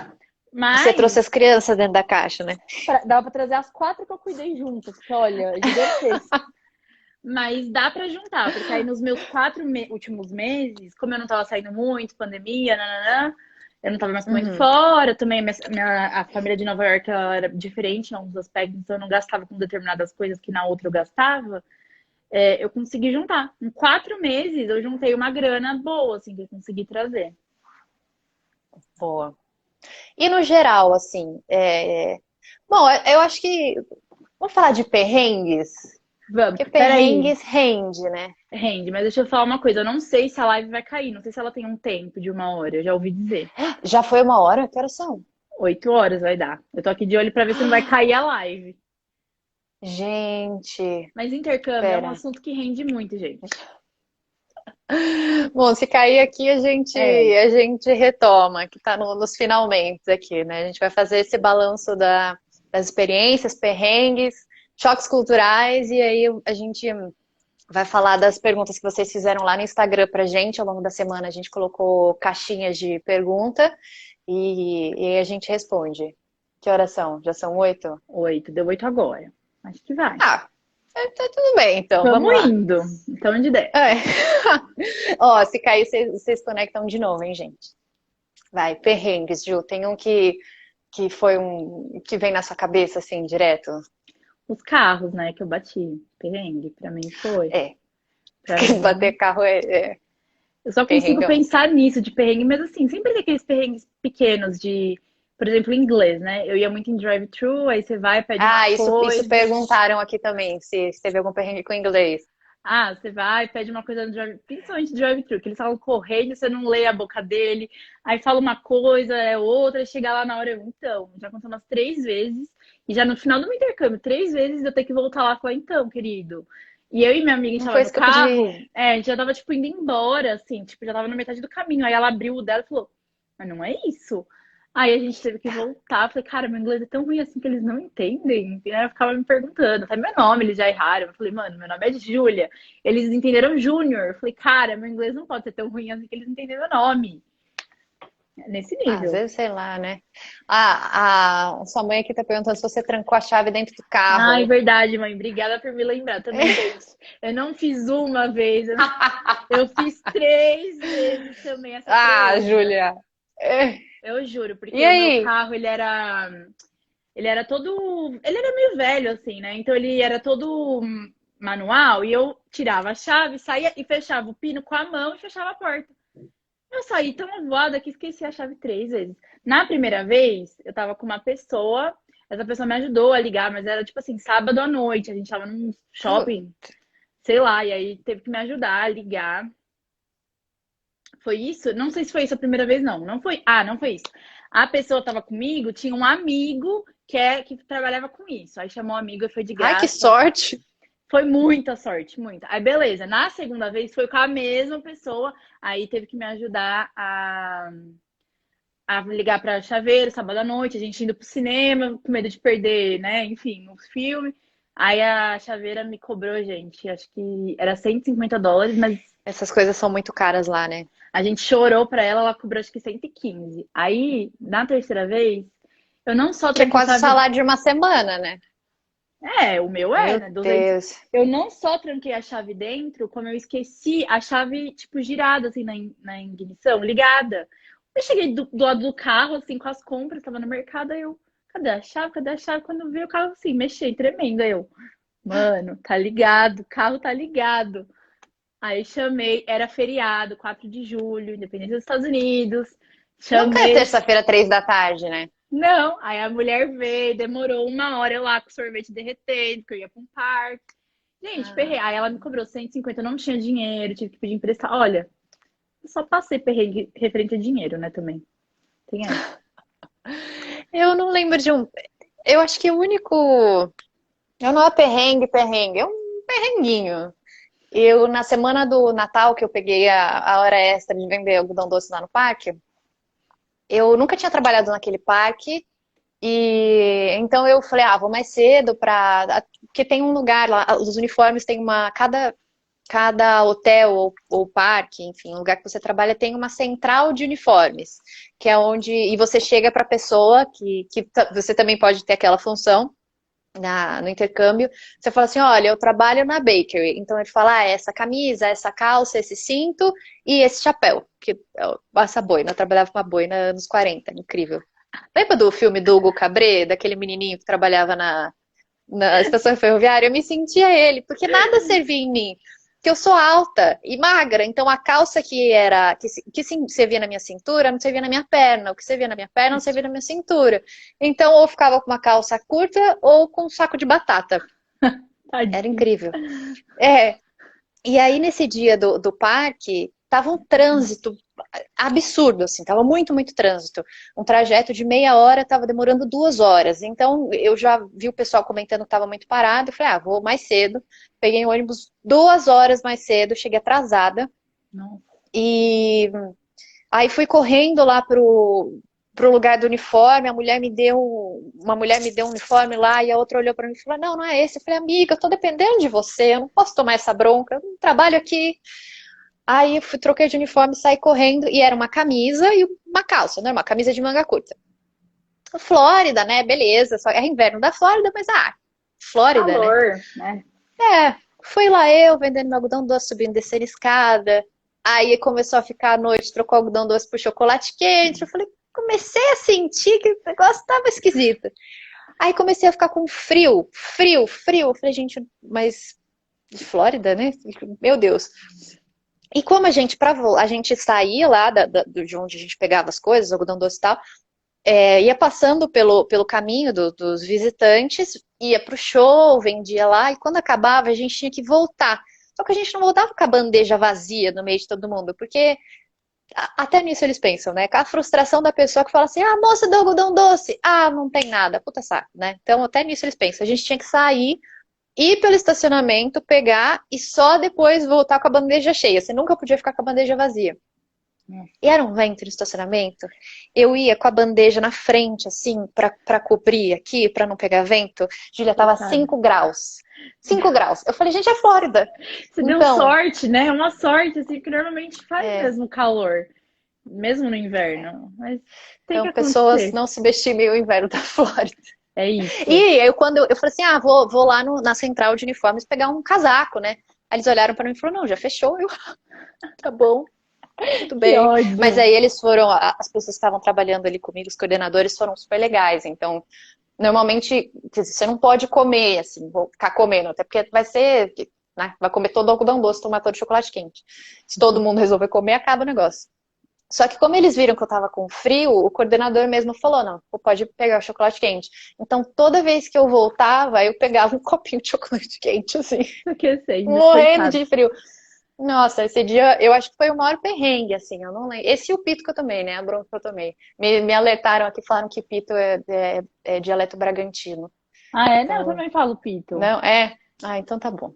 Você trouxe Mas as crianças dentro da caixa, né? dava pra trazer as 4 que eu cuidei juntas, porque olha, é gigantesco. Mas dá pra juntar, porque aí nos meus últimos meses, como eu não tava saindo muito, pandemia, nananã, eu não tava mais comendo Uhum. fora, também a família de Nova York ela era diferente em alguns aspectos, então eu não gastava com determinadas coisas que na outra eu gastava. Eu consegui juntar. Em 4 meses eu juntei uma grana boa, assim, que eu consegui trazer. Boa. E no geral, assim, bom, eu acho que vamos falar de perrengues, Vamos, porque peraí, perrengues rende, né? rende, mas deixa eu falar uma coisa, eu não sei se a live vai cair, não sei se ela tem um tempo de 1 hora, eu já ouvi dizer. Já foi 1 hora? Que horas são? 8 horas vai dar. Eu tô aqui de olho pra ver se não vai cair a live. Gente, Mas intercâmbio é um pera. assunto que rende muito, gente. Bom, se cair aqui, É, a gente retoma, que está nos finalmente aqui, né? A gente vai fazer esse balanço das experiências, perrengues, choques culturais, e aí a gente vai falar das perguntas que vocês fizeram lá no Instagram pra gente. Ao longo da semana a gente colocou caixinhas de pergunta e aí a gente responde. Que horas são? Já são 8? 8, deu 8 agora. Acho que vai. Ah, tá tudo bem, então, Tamo vamos lá. indo. Então, de 10. É. Ó, se cair, vocês conectam de novo, hein, gente? Vai, perrengues, Ju. Tem um que foi um que vem na sua cabeça assim, direto? Os carros, né, que eu bati. Perrengue, pra mim foi. É, Pra mim. bater carro é Eu só consigo perrengão. pensar nisso de perrengue, mas assim, sempre tem aqueles perrengues pequenos de, por exemplo, inglês, né? Eu ia muito em drive-thru, aí você vai, pede uma Ah, isso coisa. perguntaram aqui também, se teve algum perrengue com inglês. Ah, você vai, pede uma coisa no drive, principalmente drive-thru, que eles falam correndo, você não lê a boca dele, aí fala uma coisa, é outra, chega lá na hora, então, já aconteceu umas 3 vezes, e já no final do meu intercâmbio, 3 vezes eu tenho que voltar lá e falar, então, querido. E eu e minha amiga, a gente Não tava foi no isso que eu pedi. carro, a gente já tava, tipo, indo embora, assim, tipo, já tava na metade do caminho, aí ela abriu o dela e falou, mas não é isso. Aí a gente teve que voltar. Eu falei, cara, meu inglês é tão ruim assim que eles não entendem. E aí eu ficava me perguntando, até meu nome eles já erraram. Eu falei, mano, meu nome é Júlia. Eles entenderam Júnior. Eu falei, cara, meu inglês não pode ser tão ruim assim que eles entendem meu nome. É nesse Às nível. vezes, sei lá, né? Ah, a sua mãe aqui tá perguntando se você trancou a chave dentro do Ai, carro. verdade, mãe. Obrigada por me lembrar. Também, gente. Eu não fiz uma vez, eu fiz 3 vezes também essa Ah, proeza. Júlia. É. Eu juro, E porque o meu aí? carro, ele era todo. Ele era meio velho, assim, né? Então ele era todo manual e eu tirava a chave, saía e fechava o pino com a mão e fechava a porta. Eu saí tão avoada que esqueci a chave 3 vezes. Na primeira vez, eu tava com uma pessoa, essa pessoa me ajudou a ligar, mas era tipo assim, sábado à noite, a gente tava num Pô, shopping, sei lá, e aí teve que me ajudar a ligar. Foi isso? Não sei se foi isso a primeira vez, não. Não foi. Ah, não foi isso. A pessoa estava comigo, tinha um amigo que trabalhava com isso. Aí chamou um amigo e foi de ai, que graça. sorte. Foi muita sorte, muita. Aí, beleza. Na segunda vez foi com a mesma pessoa. Aí teve que me ajudar a ligar para chaveiro, sábado à noite, a gente indo pro cinema, com medo de perder, né? Enfim, os filmes. Aí a chaveira me cobrou, gente. Acho que era US$ 150, mas Essas coisas são muito caras lá, né? a gente chorou pra ela, ela cobrou acho que 115. Aí, na terceira vez, eu não só Que é tranquei a quase o chave. salário de uma semana, né? É, o meu é, Meu né? 200. Deus. Eu não só tranquei a chave dentro, como eu esqueci a chave, tipo, girada, assim, na ignição, ligada. Eu cheguei do lado do carro, assim, com as compras, tava no mercado, aí eu, cadê a chave? Cadê a chave? Quando eu vi o carro, assim, mexendo, tremendo. Aí eu, mano, tá ligado, o carro tá ligado. Aí chamei, era feriado, 4 de julho, independência dos Estados Unidos. Nunca é Chamei, terça-feira, 3 da tarde, né? não. Aí a mulher veio, demorou 1 hora lá com o sorvete derretendo, que eu ia pra um parque. Gente, Ah. perrei. Aí ela me cobrou 150, eu não tinha dinheiro, tive que pedir emprestar. Olha, eu só passei perrengue referente a dinheiro, né, também. Tem essa. Eu não lembro de um. Eu acho que o único. Eu não é perrengue, perrengue. É um perrenguinho. Na semana do Natal, que eu peguei a hora extra de vender algodão doce lá no parque, eu nunca tinha trabalhado naquele parque. E então eu falei, ah, vou mais cedo para porque tem um lugar lá, os uniformes tem uma cada hotel ou parque, enfim, um lugar que você trabalha tem uma central de uniformes, que é onde e você chega para a pessoa você também pode ter aquela função no intercâmbio, você fala assim, olha, eu trabalho na bakery, então ele fala, essa camisa, essa calça, esse cinto e esse chapéu, que essa boina, eu trabalhava com uma boina anos 40, incrível. Lembra do filme do Hugo Cabret, daquele menininho que trabalhava na estação ferroviária? Eu me sentia ele, porque nada servia em mim. Porque eu sou alta e magra, então a calça que servia na minha cintura não servia na minha perna, o que servia na minha perna não servia na minha cintura. Então ou ficava com uma calça curta ou com um saco de batata. Era Tadinho. incrível. É, e aí nesse dia do parque, tava um trânsito absurdo, assim, tava muito, muito trânsito. Um trajeto de meia hora tava demorando 2 horas. Então, eu já vi o pessoal comentando que tava muito parado. Eu falei, vou mais cedo. Peguei o ônibus 2 horas mais cedo, cheguei atrasada. Não. E aí fui correndo lá pro lugar do uniforme, uma mulher me deu um uniforme lá e a outra olhou pra mim e falou, não, não é esse. Eu falei, amiga, eu tô dependendo de você, eu não posso tomar essa bronca, eu não trabalho aqui. Aí eu troquei de uniforme, saí correndo e era uma camisa e uma calça, né? Uma camisa de manga curta. Flórida, né? Beleza, só é inverno da Flórida, mas Flórida, né? Calor, né? Fui lá eu vendendo meu algodão doce, subindo, descendo escada. Aí começou a ficar a noite, trocou o algodão doce por chocolate quente. Eu falei, comecei a sentir que o negócio tava esquisito. Aí comecei a ficar com frio, frio, frio. Eu falei, gente, mas de Flórida, né? Meu Deus. E como a gente saía lá de onde a gente pegava as coisas, algodão doce e tal, ia passando pelo caminho dos visitantes, ia pro show, vendia lá, e quando acabava a gente tinha que voltar. Só que a gente não voltava com a bandeja vazia no meio de todo mundo, porque até nisso eles pensam, né? Com a frustração da pessoa que fala assim, moça do algodão doce, não tem nada, puta saco, né? Então até nisso eles pensam. A gente tinha que sair, ir pelo estacionamento, pegar e só depois voltar com a bandeja cheia. Você nunca podia ficar com a bandeja vazia. E era um vento no estacionamento. Eu ia com a bandeja na frente, assim, pra cobrir aqui, pra não pegar vento. Júlia, tava 5 graus. 5 graus. Eu falei, gente, é Flórida. Você deu sorte, né? Uma sorte, assim, que normalmente faz mesmo calor. Mesmo no inverno. Mas tem que acontecer. Pessoas não subestimem o inverno da Flórida. É isso. E aí, quando eu falei assim, vou lá na central de uniformes pegar um casaco, né? Aí eles olharam pra mim e falaram, não, já fechou. Eu, tá bom. Tudo bem. Mas aí eles foram, as pessoas que estavam trabalhando ali comigo, os coordenadores foram super legais. Então, normalmente, você não pode comer, assim, vou ficar comendo, até porque vai ser, né, vai comer todo o algodão doce, tomar todo o chocolate quente. Se todo mundo resolver comer, acaba o negócio. Só que como eles viram que eu tava com frio, o coordenador mesmo falou, não, pode pegar o chocolate quente. Então, toda vez que eu voltava, eu pegava um copinho de chocolate quente, assim, morrendo de frio. Nossa, esse dia eu acho que foi o maior perrengue, assim, eu não lembro. Esse e o pito que eu tomei, né? A bronca que eu tomei. Me alertaram aqui, falaram que pito é dialeto bragantino. Não, eu também falo pito. Não, é? Então tá bom.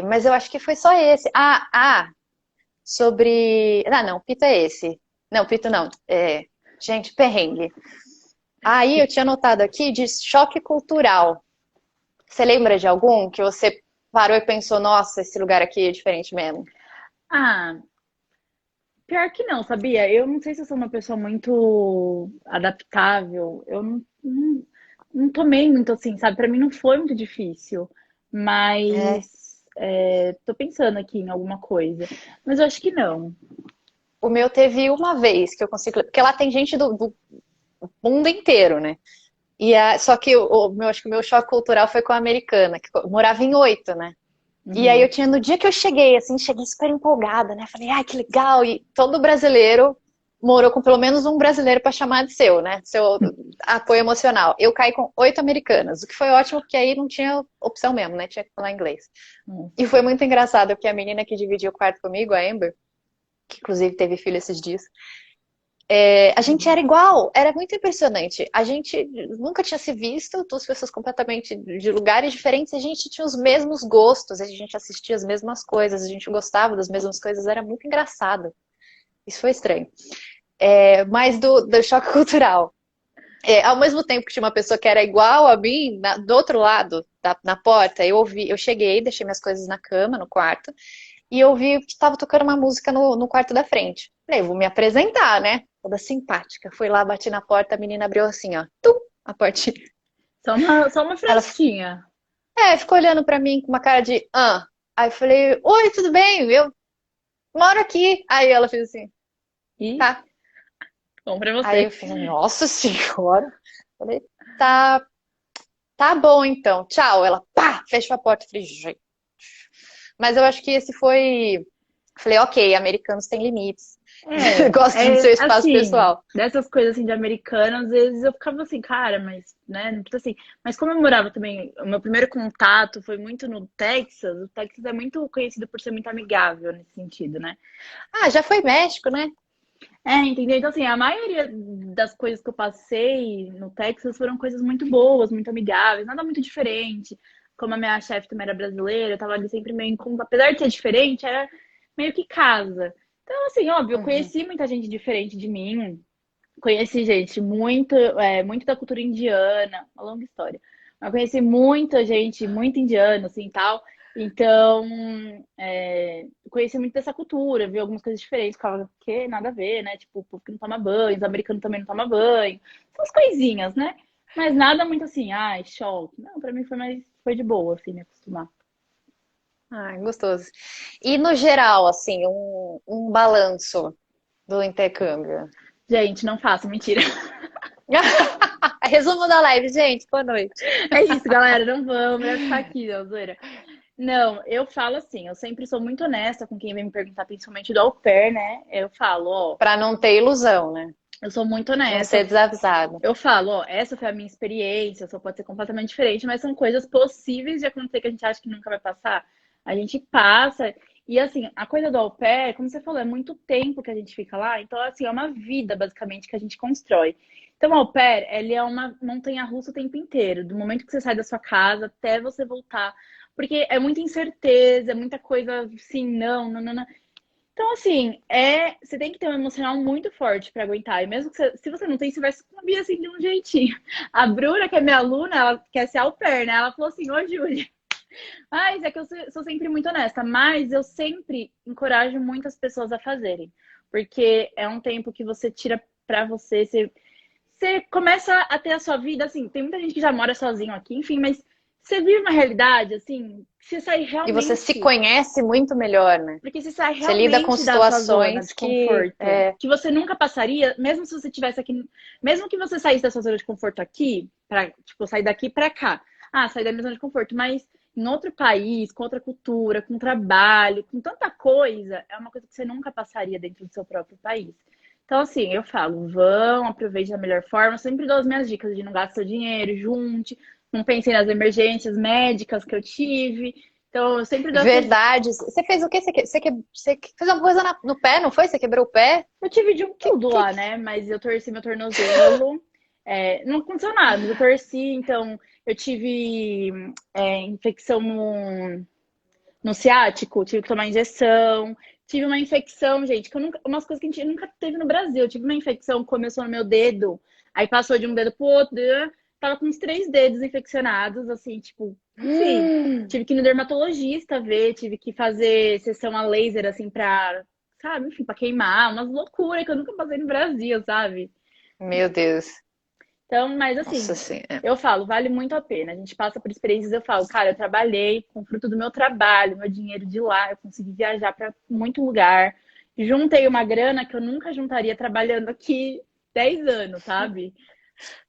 Mas eu acho que foi só esse. Sobre... não, pito é esse. Não, pito não. Gente, perrengue. Aí eu tinha anotado aqui de choque cultural. Você lembra de algum que você parou e pensou, nossa, esse lugar aqui é diferente mesmo? Pior que não, sabia? Eu não sei se eu sou uma pessoa muito adaptável. Eu não tomei muito assim, sabe? Pra mim não foi muito difícil. Mas tô pensando aqui em alguma coisa. Mas eu acho que não. O meu teve uma vez que eu consigo... Porque lá tem gente do mundo inteiro, né? Só que acho que o meu choque cultural foi com a americana, que eu morava em 8, né? E aí eu tinha, no dia que eu cheguei, assim, cheguei super empolgada, né? Falei, que legal! E todo brasileiro morou com pelo menos um brasileiro para chamar de seu, né? Seu apoio emocional. Eu caí com 8 americanas, o que foi ótimo, porque aí não tinha opção mesmo, né? Tinha que falar inglês. E foi muito engraçado, porque a menina que dividiu o quarto comigo, a Amber, que inclusive teve filho esses dias, a gente era igual, era muito impressionante. A gente nunca tinha se visto, duas pessoas completamente de lugares diferentes, a gente tinha os mesmos gostos, a gente assistia as mesmas coisas, a gente gostava das mesmas coisas, era muito engraçado. Isso foi estranho. Mas do choque cultural. Ao mesmo tempo que tinha uma pessoa que era igual a mim, do outro lado, na porta, eu cheguei, deixei minhas coisas na cama, no quarto, e eu vi que estava tocando uma música no quarto da frente. Falei, vou me apresentar, né? Toda simpática. Fui lá, bati na porta, a menina abriu assim, ó. A portinha. Só uma frestinha. Ficou olhando pra mim com uma cara de... Aí eu falei, oi, tudo bem? Eu moro aqui. Aí ela fez assim, tá. Bom pra você. Aí eu falei, nossa senhora. Falei, tá bom então, tchau. Ela, fechou a porta. Falei, gente. Mas eu acho que esse foi... Falei, ok, americanos têm limites. Gosta do seu espaço Assim, pessoal. dessas coisas assim de americano, às vezes eu ficava assim, cara, mas, né, não precisa assim. Mas como eu morava também, o meu primeiro contato foi muito no Texas, o Texas é muito conhecido por ser muito amigável nesse sentido, né? Ah, já foi México, né? Entendeu? Então, assim, a maioria das coisas que eu passei no Texas foram coisas muito boas, muito amigáveis, nada muito diferente. Como a minha chefe também era brasileira, eu tava ali sempre meio em conta. Apesar de ser diferente, era meio que casa. Então, assim, óbvio, eu Uhum. conheci muita gente diferente de mim. Conheci gente muito, muito da cultura indiana, uma longa história. Mas conheci muita gente, muito indiana, assim, tal. Então, conheci muito dessa cultura, vi algumas coisas diferentes, ficava, que nada a ver, né? Tipo, o povo que não toma banho, os americanos também não tomam banho. Essas coisinhas, né? Mas nada muito assim, ai, choque. Não, pra mim foi de boa, assim, me acostumar. Ah, gostoso. E no geral, assim, um balanço do intercâmbio. Gente, não faço, mentira. Resumo da live, gente. Boa noite. É isso, galera, não vamos, melhor ficar aqui, ó, zoeira. Não, eu falo assim, eu sempre sou muito honesta com quem vem me perguntar, principalmente do au pair, né? Eu falo, ó, Para não ter ilusão, né? eu sou muito Não honesta. ser desavisada. Eu falo, ó, essa foi a minha experiência, só pode ser completamente diferente, mas são coisas possíveis de acontecer que a gente acha que nunca vai passar. A gente passa. E assim, a coisa do au pair, como você falou, é muito tempo que a gente fica lá, então assim, é uma vida basicamente que a gente constrói. Então, o au pair, ele é uma montanha-russa o tempo inteiro, do momento que você sai da sua casa até você voltar. Porque é muita incerteza, é muita coisa assim, não. Então, assim, você tem que ter um emocional muito forte para aguentar. E mesmo que se você não tem, você vai sucumbir assim de um jeitinho. A Bruna, que é minha aluna, ela quer ser au pair, né? Ela falou assim: Ô, Júlia, mas é que eu sou sempre muito honesta, mas eu sempre encorajo muitas pessoas a fazerem. Porque é um tempo que você tira pra você, você começa a ter a sua vida, assim, tem muita gente que já mora sozinho aqui, enfim, mas você vive uma realidade, assim, que você sai E você se realmente. conhece muito melhor, né? Porque você sai Você lida com realmente da sua zona situações de conforto, é, que você nunca passaria, mesmo se você tivesse aqui, mesmo que você saísse da sua zona de conforto aqui, para tipo sair daqui para cá. Ah, sair da minha zona de conforto, mas em outro país, com outra cultura, com trabalho, com tanta coisa, é uma coisa que você nunca passaria dentro do seu próprio país. Então, assim, eu falo, vão, aproveite da melhor forma. Eu sempre dou as minhas dicas de não gastar seu dinheiro, junte, não pense nas emergências médicas que eu tive. Então, eu sempre dou essas. verdade. Você fez o quê? Você fez uma coisa no pé, não foi? Você quebrou o pé? Eu tive de um Que, tudo que... lá, né? Mas eu torci meu tornozelo. Não aconteceu nada, mas eu torci, então eu tive infecção no ciático, tive que tomar injeção. Tive uma infecção, gente, que eu nunca, umas coisas que a gente nunca teve no Brasil. Eu tive uma infecção que começou no meu dedo, aí passou de um dedo pro outro, tava com uns 3 dedos infeccionados, assim, tipo, enfim. Tive que ir no dermatologista ver, tive que fazer sessão a laser, assim, sabe, enfim, pra queimar, umas loucuras que eu nunca passei no Brasil, sabe? Meu Deus. Então, mas Nossa assim, Senhora. eu falo, vale muito a pena. A gente passa por experiências, eu falo, cara, eu trabalhei com fruto do meu trabalho, meu dinheiro de lá, eu consegui viajar para muito lugar. Juntei uma grana que eu nunca juntaria trabalhando aqui 10 anos, sabe?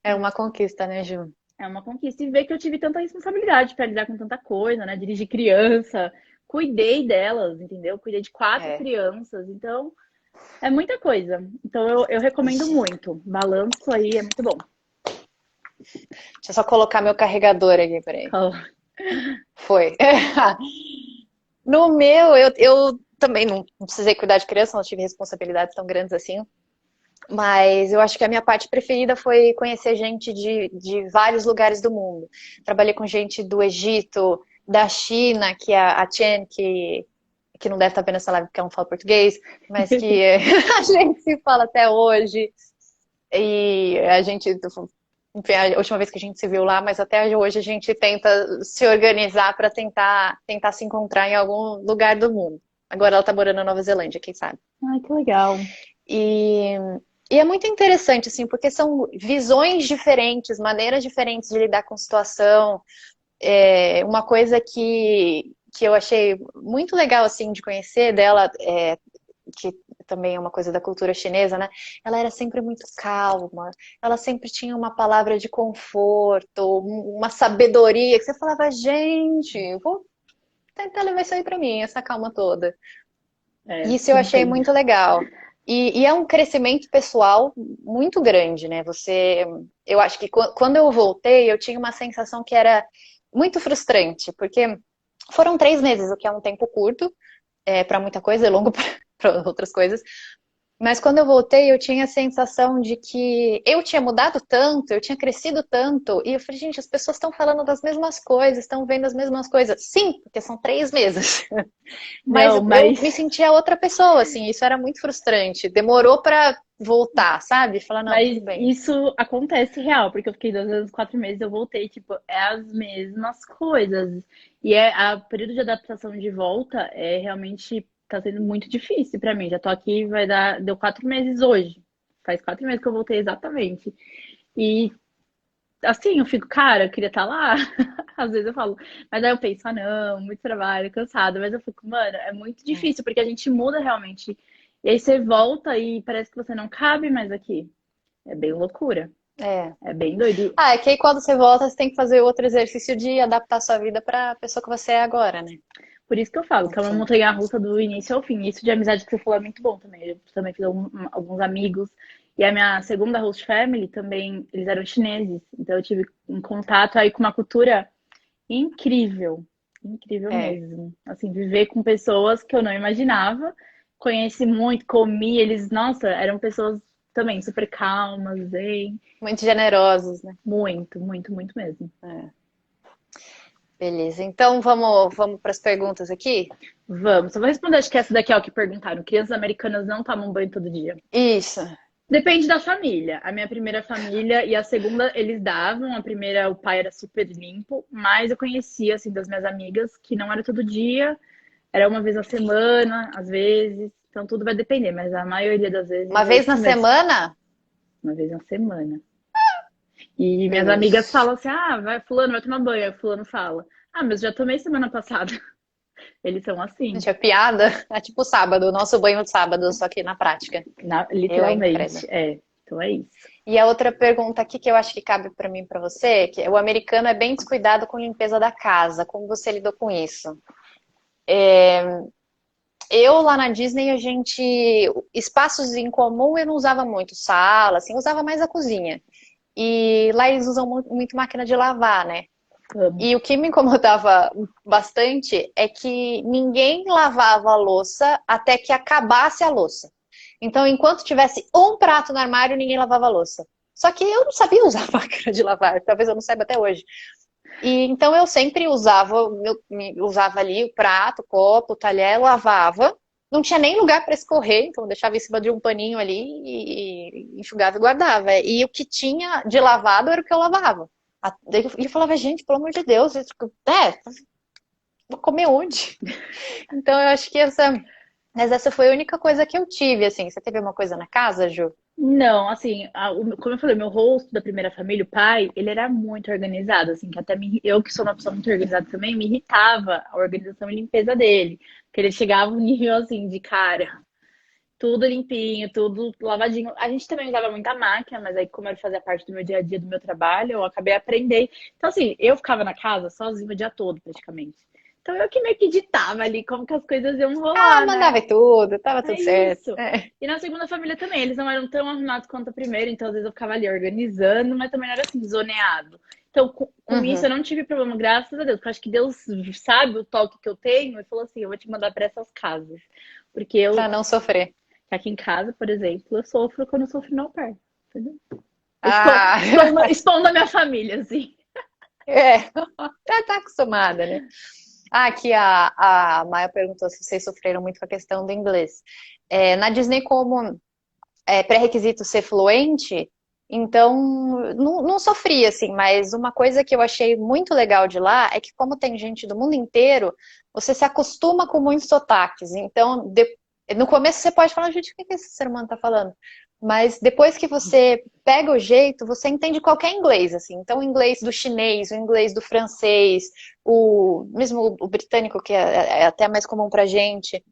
É uma conquista, né, Ju? É uma conquista. E ver que eu tive tanta responsabilidade para lidar com tanta coisa, né? Dirigir criança, cuidei delas, entendeu? Cuidei de 4 crianças, então é muita coisa. Então eu recomendo muito. Balanço aí é muito bom. Deixa eu só colocar meu carregador aqui, peraí. Foi. No meu, eu também não precisei cuidar de criança, não tive responsabilidades tão grandes assim. Mas eu acho que a minha parte preferida foi conhecer gente de vários lugares do mundo. Trabalhei com gente do Egito, da China, que é a Chen, que não deve estar vendo essa live porque ela não fala português, mas que a gente se fala até hoje. E a gente, enfim, a última vez que a gente se viu lá, mas até hoje a gente tenta se organizar para tentar se encontrar em algum lugar do mundo. Agora ela está morando na Nova Zelândia, quem sabe? Ai, que legal. E, e é muito interessante, assim, porque são visões diferentes, maneiras diferentes de lidar com situação. Uma coisa que eu achei muito legal, assim, de conhecer dela, que também é uma coisa da cultura chinesa, né? Ela era sempre muito calma, ela sempre tinha uma palavra de conforto, uma sabedoria, que você falava, gente, vou tentar levar isso aí pra mim, essa calma toda. Isso eu achei Entendo. muito legal. E é um crescimento pessoal muito grande, né? Eu acho que quando eu voltei, eu tinha uma sensação que era muito frustrante, porque foram 3 meses, o que é um tempo curto, para muita coisa e longo para outras coisas. Mas quando eu voltei, eu tinha a sensação de que eu tinha mudado tanto, eu tinha crescido tanto, e eu falei, gente, as pessoas estão falando das mesmas coisas, estão vendo as mesmas coisas. Sim, porque são 3 meses. Mas Não, eu me mas, sentia outra pessoa, assim, isso era muito frustrante. Demorou pra voltar, sabe? Falar, não, tudo mas bem. isso acontece real, porque eu fiquei 2 anos, 4 meses, eu voltei, tipo, é as mesmas coisas. E a período de adaptação de volta realmente tá sendo muito difícil pra mim. Já tô aqui, deu 4 meses hoje. Faz 4 meses que eu voltei exatamente. E assim, eu fico, cara, eu queria estar lá. Às vezes eu falo, mas aí eu penso, ah, não, muito trabalho, cansada. Mas eu fico, mano, é muito difícil, porque a gente muda realmente. E aí você volta e parece que você não cabe mais aqui. É bem loucura. É. É bem doido. Ah, é que aí quando você volta, você tem que fazer outro exercício de adaptar sua vida pra pessoa que você é agora, né? Por isso que eu falo, que é uma Enfim. montanha-russa do início ao fim. Isso de amizade que você falou é muito bom também. Eu também fiz alguns amigos. E a minha segunda host family também, eles eram chineses. Então eu tive um contato aí com uma cultura incrível, incrível É. mesmo. Assim, viver com pessoas que eu não imaginava. Conheci muito, comi, eles, nossa, eram pessoas também super calmas, zen. Muito generosos, né? Muito, muito, muito mesmo. É. Beleza. Então vamos para as perguntas aqui? Vamos, eu vou responder, acho que essa daqui é o que perguntaram. Crianças americanas não tomam banho todo dia. Isso. Depende da família. A minha primeira família e a segunda eles davam. A primeira, o pai era super limpo, mas eu conhecia, assim, das minhas amigas que não era todo dia. Era uma vez na semana, às vezes. Então tudo vai depender, mas a maioria das Uma vezes é vez na isso mesmo. semana? Uma vez na semana. E minhas amigas Beleza. falam assim: ah, vai, fulano vai tomar banho. Aí fulano fala: ah, mas já tomei semana passada. Eles são assim, Gente, é piada. É tipo sábado, o nosso banho de sábado, só que na prática. Eu, hein, credo. literalmente. É, então é isso. E a outra pergunta aqui que eu acho que cabe para mim e para você, que o americano é bem descuidado com limpeza da casa. Como você lidou com isso? Eu lá na Disney, espaços em comum eu não usava muito, sala, assim, usava mais a cozinha. E lá eles usam muito máquina de lavar, né? Amo. E o que me incomodava bastante é que ninguém lavava a louça até que acabasse a louça. Então, enquanto tivesse um prato no armário, ninguém lavava a louça. Só que eu não sabia usar a máquina de lavar, talvez eu não saiba até hoje. E então eu sempre usava ali o prato, o copo, o talher, lavava. Não tinha nem lugar para escorrer, então eu deixava em cima de um paninho ali e enxugava e guardava. E o que tinha de lavado era o que eu lavava. E eu falava, gente, pelo amor de Deus, vou comer onde? Então eu acho que mas essa foi a única coisa que eu tive, assim. Você teve uma coisa na casa, Ju? Não, assim, como eu falei, meu rosto da primeira família, o pai, ele era muito organizado, assim, que até eu, que sou uma pessoa muito organizada também, me irritava a organização e limpeza dele. Porque ele chegava um nível, assim, de cara, tudo limpinho, tudo lavadinho. A gente também usava muita máquina, mas aí, como ele fazia parte do meu dia a dia, do meu trabalho, eu acabei aprendendo. Então, assim, eu ficava na casa sozinha o dia todo, praticamente. Então, eu que meio que ditava ali como que as coisas iam Ah, rolar, né? mandava em tudo, tava É tudo certo. isso. É. E na segunda família também, eles não eram tão arrumados quanto a primeira, então às vezes eu ficava ali organizando, mas também não era assim, zoneado. Então, com isso eu Uhum. não tive problema, graças a Deus, porque eu acho que Deus sabe o toque que eu tenho e falou assim: eu vou te mandar para essas casas. Porque eu, Pra não sofrer. aqui em casa, por exemplo, eu sofro quando eu sofro no au pair. Entendeu? Ah, Expondo a minha família, assim. já tá acostumada, né? Ah, aqui a Maia perguntou se vocês sofreram muito com a questão do inglês. Na Disney, como é pré-requisito ser fluente, então não sofri, assim, mas uma coisa que eu achei muito legal de lá é que, como tem gente do mundo inteiro, você se acostuma com muitos sotaques. Então, no começo você pode falar, gente, o que que esse ser humano tá falando? Mas depois que você pega o jeito, você entende qualquer inglês, assim. Então, o inglês do chinês, o inglês do francês, mesmo o britânico, que é até mais comum pra gente.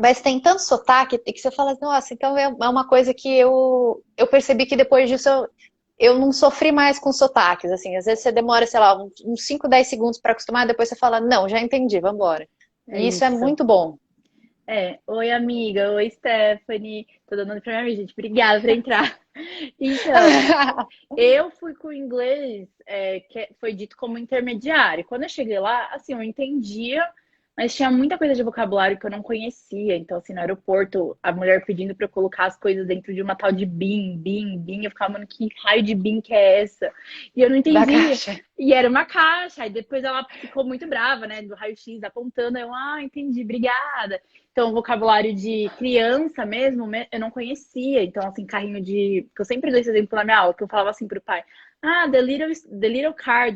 Mas tem tanto sotaque que você fala, nossa, então é uma coisa que eu percebi que depois disso eu não sofri mais com sotaques, assim. Às vezes você demora, sei lá, uns 5, 10 segundos para acostumar, depois você fala, não, já entendi, vamos embora. É E isso é isso. muito bom. Oi, amiga. Oi, Stephanie. Tô dando pra minha amiga, gente. Obrigada por entrar. Então, eu fui com o inglês, que foi dito como intermediário. Quando eu cheguei lá, assim, eu entendia, mas tinha muita coisa de vocabulário que eu não conhecia. Então, assim, no aeroporto, a mulher pedindo pra eu colocar as coisas dentro de uma tal de bin. Eu ficava, mano, que raio de bin que é essa? E eu não Da entendia. caixa. E era uma caixa. Aí depois ela ficou muito brava, né, do raio-x apontando. Eu, entendi, obrigada. Então, o vocabulário de criança mesmo, eu não conhecia. Então, assim, carrinho de. Que eu sempre dou esse exemplo na minha aula, que eu falava assim pro pai: the little car.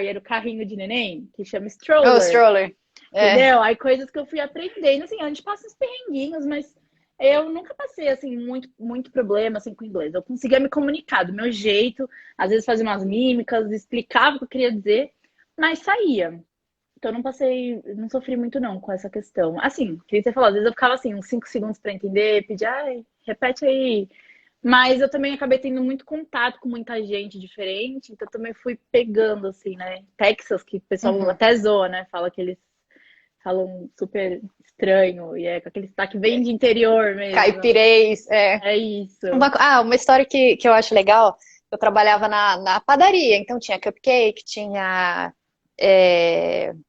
E era o carrinho de neném, que chama Oh, stroller. stroller. É. Entendeu? Aí coisas que eu fui aprendendo, assim, a gente passa uns perrenguinhos, mas eu nunca passei, assim, muito problema, assim, com inglês. Eu conseguia me comunicar do meu jeito, às vezes fazia umas mímicas, explicava o que eu queria dizer, mas saía. Então, eu não passei, não sofri muito não com essa questão. Assim, que você falou, às vezes eu ficava assim, uns 5 segundos para entender, pedir, repete aí. Mas eu também acabei tendo muito contato com muita gente diferente, então eu também fui pegando, assim, né? Texas, que o pessoal Uhum. até zoa, né? Fala que eles falam super estranho, e é com aquele sotaque bem de interior mesmo. Caipirês, é. É isso. Uma história que eu acho legal, eu trabalhava na padaria, então tinha cupcake, tinha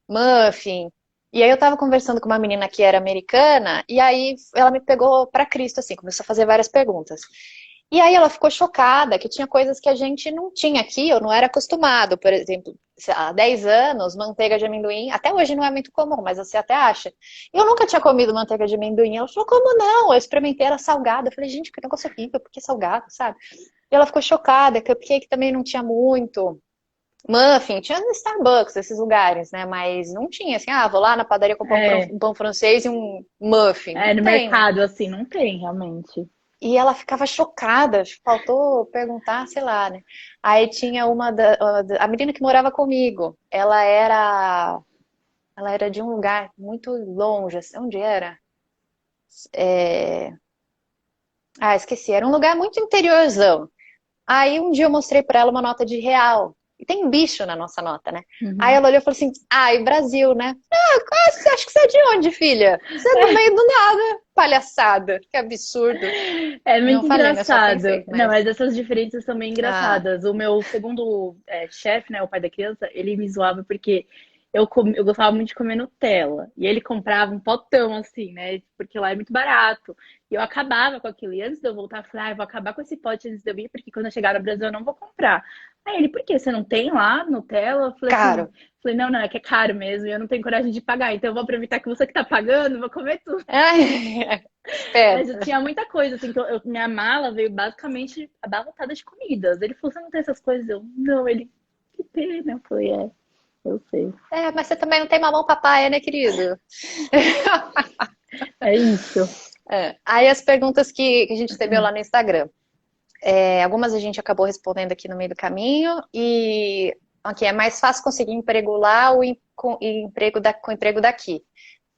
muffin. E aí eu tava conversando com uma menina que era americana, e aí ela me pegou pra Cristo, assim, começou a fazer várias perguntas. E aí ela ficou chocada que tinha coisas que a gente não tinha aqui, eu não era acostumado. Por exemplo, há 10 anos, manteiga de amendoim, até hoje não é muito comum, mas você até acha. Eu nunca tinha comido manteiga de amendoim. Ela falou, como não? Eu experimentei, era salgada. Eu falei, gente, que negócio horrível, por que salgado, sabe? E ela ficou chocada, cupcake também não tinha muito. Muffin, tinha no Starbucks, esses lugares, né? Mas não tinha, assim, vou lá na padaria comprar É, um pão francês e um muffin. Não no tem, né? mercado, assim, não tem realmente. E ela ficava chocada, faltou perguntar, sei lá, né? Aí tinha a menina que morava comigo, ela era de um lugar muito longe, assim, onde era? É, esqueci, era um lugar muito interiorzão. Aí um dia eu mostrei pra ela uma nota de real. E tem bicho na nossa nota, né? Aí Uhum. ela olhou e falou assim: e Brasil, né? Você acha que você é de onde, filha? Você é do meio do nada, palhaçada. Que absurdo. É Não muito falei, né? Só engraçado. pensei, Não, mas. mas essas diferenças são bem Ah, engraçadas. O meu segundo chefe, né, o pai da criança, ele me zoava porque eu gostava muito de comer Nutella. E ele comprava um potão, assim, né? Porque lá é muito barato. E eu acabava com aquilo. E antes de eu voltar, eu falei, eu vou acabar com esse pote antes de eu vir, porque quando eu chegar no Brasil eu não vou comprar. Aí ele, por quê? Você não tem lá Nutella? Eu falei assim, caro. não, não, é que é caro mesmo, e eu não tenho coragem de pagar. Então eu vou aproveitar que você que tá pagando, vou comer tudo. Ai, Mas eu esperta. tinha muita coisa, assim, que minha mala veio basicamente abarrotada de comidas. Ele falou, você não tem essas coisas? Eu, não, ele, que pena. Eu falei, eu sei. Mas você também não tem mamão papai, né, querido? É isso. Aí as perguntas que a gente recebeu lá no Instagram. Algumas a gente acabou respondendo aqui no meio do caminho. E aqui é mais fácil conseguir emprego lá ou com emprego daqui.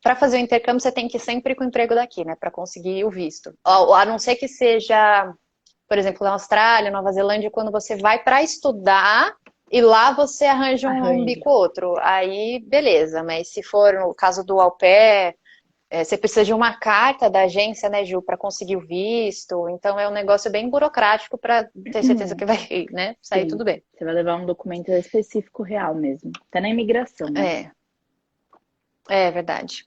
Para fazer o intercâmbio, você tem que ir sempre com o emprego daqui, né? Para conseguir o visto. A não ser que seja, por exemplo, na Austrália, Nova Zelândia, quando você vai para estudar e lá você arranja um Arranja. bico ou outro. Aí, beleza. Mas se for no caso do au pair, você precisa de uma carta da agência, né, Ju, para conseguir o visto. Então é um negócio bem burocrático para ter certeza que vai, né, sair Sim. tudo bem. Você vai levar um documento específico real mesmo. Até na imigração, né? É, é verdade.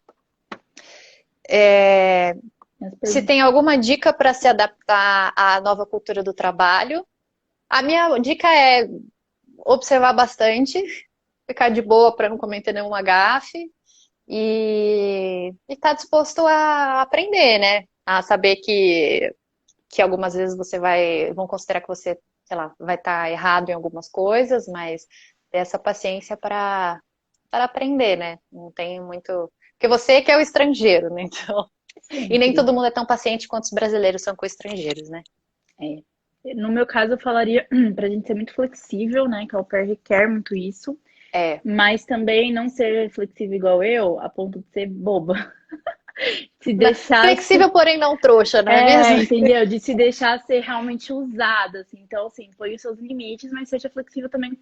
É, As se perguntas. tem alguma dica para se adaptar à nova cultura do trabalho, a minha dica é observar bastante, ficar de boa para não cometer nenhuma gafe e estar disposto a aprender, né? A saber que algumas vezes vão considerar que você, sei lá, vai estar errado em algumas coisas, mas ter essa paciência para aprender, né? Não tem muito. Porque você que é o estrangeiro, né? Então, e nem Sempre. todo mundo é tão paciente quanto os brasileiros são com estrangeiros, né? É. No meu caso, eu falaria pra gente ser muito flexível, né? Que a au pair requer muito isso. É. Mas também não ser flexível igual eu, a ponto de ser boba. Se deixasse. Flexível, porém não trouxa, não é mesmo? Entendeu? De se deixar ser realmente usada, assim. Então, assim, põe os seus limites, mas seja flexível também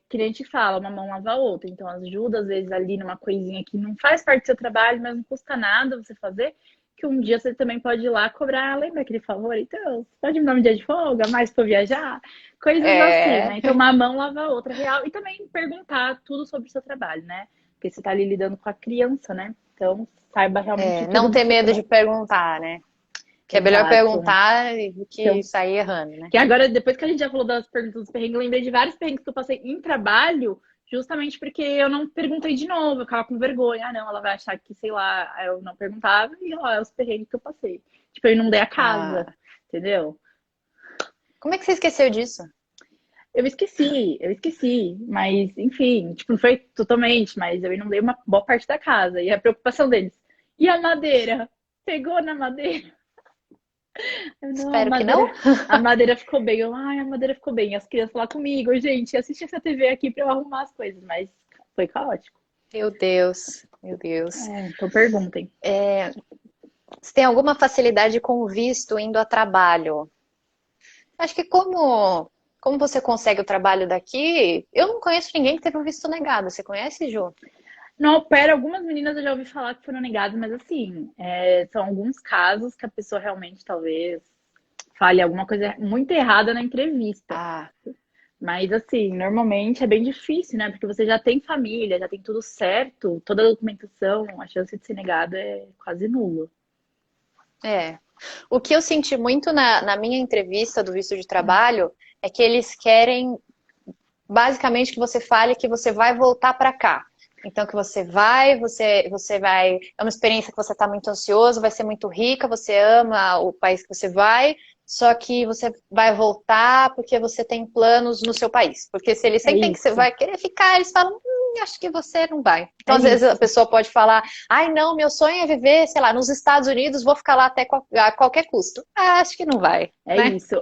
que nem a gente fala, uma mão lava a outra. Então, ajuda, às vezes, ali numa coisinha que não faz parte do seu trabalho, mas não custa nada você fazer, que um dia você também pode ir lá cobrar, lembra aquele favor? Então, você pode me dar um dia de folga, mais para viajar? Coisas assim, É, né? Então, uma mão lava a outra real. E também perguntar tudo sobre o seu trabalho, né? Porque você tá ali lidando com a criança, né? Então, saiba realmente tudo não do ter seu medo de trabalho. perguntar, né? Que é melhor Exato. perguntar do que Então, sair errando, né? que agora, depois que a gente já falou das perguntas dos perrengues, eu lembrei de vários perrengues que eu passei em trabalho, justamente porque eu não perguntei de novo, eu ficava com vergonha. Ah, não, ela vai achar que, sei lá, eu não perguntava e ó, é os perrengues que eu passei. Tipo, eu inundei a casa, Ah, entendeu? como é que você esqueceu disso? Eu esqueci, mas enfim, tipo, não foi totalmente, mas eu inundei uma boa parte da casa. E a preocupação deles. E a madeira? Pegou na madeira? Eu, não, Espero que não. a madeira ficou bem. Eu, ai, a madeira ficou bem. As crianças lá comigo, gente, assiste essa TV aqui pra eu arrumar as coisas, mas foi caótico. Meu Deus, meu Deus. Então perguntem. Você tem alguma facilidade com visto indo a trabalho? Acho que como você consegue o trabalho daqui, eu não conheço ninguém que teve o visto negado. Você conhece, Ju? No au pair, algumas meninas eu já ouvi falar que foram negadas, mas assim, são alguns casos que a pessoa realmente talvez fale alguma coisa muito errada na entrevista. Ah, Mas assim, normalmente é bem difícil, né? Porque você já tem família, já tem tudo certo, toda a documentação, a chance de ser negado é quase nula. é. O que eu senti muito na minha entrevista do visto de trabalho é que eles querem basicamente que você fale que você vai voltar para cá. Então que você vai, é uma experiência que você está muito ansioso, vai ser muito rica, você ama o país que você vai, só que você vai voltar porque você tem planos no seu país. Porque se eles É sentem que você isso, vai querer ficar, eles falam, acho que você não vai. Então é às vezes a isso. pessoa pode falar, ai não, meu sonho é viver, sei lá, nos Estados Unidos, vou ficar lá até a qualquer custo. Ah, acho que não vai, É né? isso.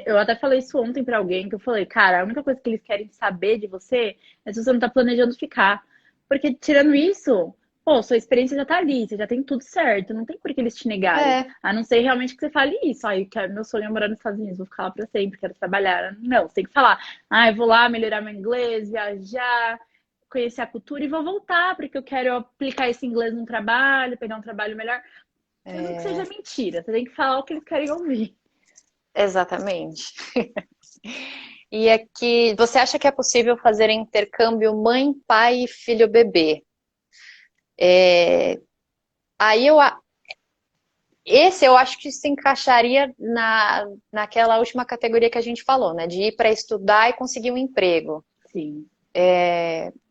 Eu até falei isso ontem pra alguém, que eu falei, cara, a única coisa que eles querem saber de você é se você não tá planejando ficar. Porque tirando isso, pô, sua experiência já tá ali, você já tem tudo certo, não tem por que eles te negarem. É, A não ser realmente que você fale isso, ai, meu sonho é morar nos Estados Unidos, vou ficar lá pra sempre, quero trabalhar. Não, você tem que falar, ah, eu vou lá melhorar meu inglês, viajar, conhecer a cultura e vou voltar, porque eu quero aplicar esse inglês num trabalho, pegar um trabalho melhor. Mesmo que seja mentira, você tem que falar o que eles querem ouvir. exatamente. E aqui, você acha que é possível fazer intercâmbio mãe, pai, filho, bebê? Aí esse eu acho que se encaixaria naquela última categoria que a gente falou, né? De ir para estudar e conseguir um emprego. Sim.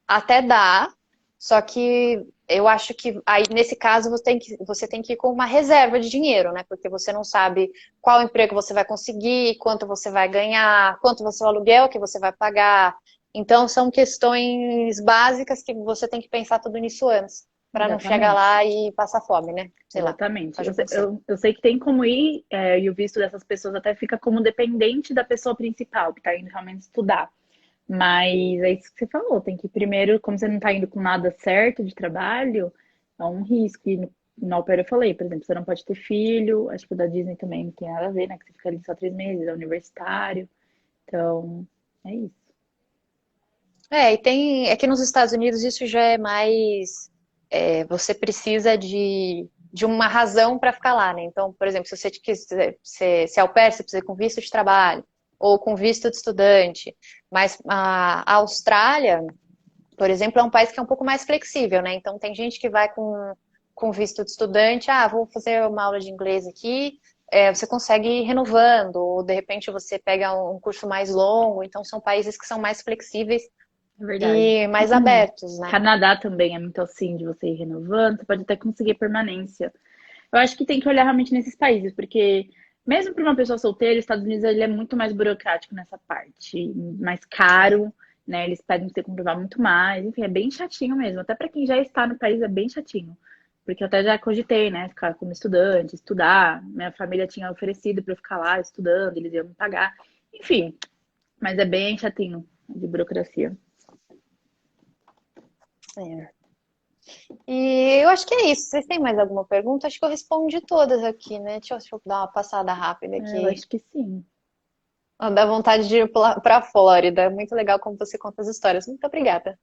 Até dá, só que eu acho que aí nesse caso você tem que ir com uma reserva de dinheiro, né? Porque você não sabe qual emprego você vai conseguir, quanto você vai ganhar, quanto vai ser o aluguel que você vai pagar. Então são questões básicas que você tem que pensar tudo nisso antes, para não chegar Exatamente. lá e passar fome, né? Sei lá, Exatamente. fazer um conselho. Eu sei que tem como ir, e o visto dessas pessoas até fica como dependente da pessoa principal, que está indo realmente estudar. Mas é isso que você falou, tem que primeiro, como você não está indo com nada certo de trabalho, é um risco. E no au pair eu falei, por exemplo, você não pode ter filho, acho que o da Disney também não tem nada a ver, né? Que você fica ali só 3 meses, é universitário. Então, é isso. E tem, é que nos Estados Unidos isso já é mais, você precisa de uma razão para ficar lá, né? Então, por exemplo, se você quiser ser au pair, você precisa ir com visto de trabalho ou com visto de estudante. Mas a Austrália, por exemplo, é um país que é um pouco mais flexível, né? Então, tem gente que vai com visto de estudante, vou fazer uma aula de inglês aqui, você consegue ir renovando, ou de repente você pega um curso mais longo, então são países que são mais flexíveis É verdade. e mais abertos, né? Canadá também é muito assim, de você ir renovando, você pode até conseguir permanência. Eu acho que tem que olhar realmente nesses países, porque mesmo para uma pessoa solteira, os Estados Unidos ele é muito mais burocrático nessa parte, mais É. caro, né? Eles pedem pra você comprovar muito mais, enfim, é bem chatinho mesmo. Até para quem já está no país é bem chatinho. Porque eu até já cogitei, né, ficar como estudante, estudar. Minha família tinha oferecido para eu ficar lá estudando, eles iam me pagar. Enfim, mas é bem chatinho de burocracia. É. E eu acho que é isso. Vocês têm mais alguma pergunta? Acho que eu respondi todas aqui, né? Deixa eu dar uma passada rápida Eu aqui. acho que sim. Dá vontade de ir para a Flórida. Muito legal como você conta as histórias. Muito obrigada.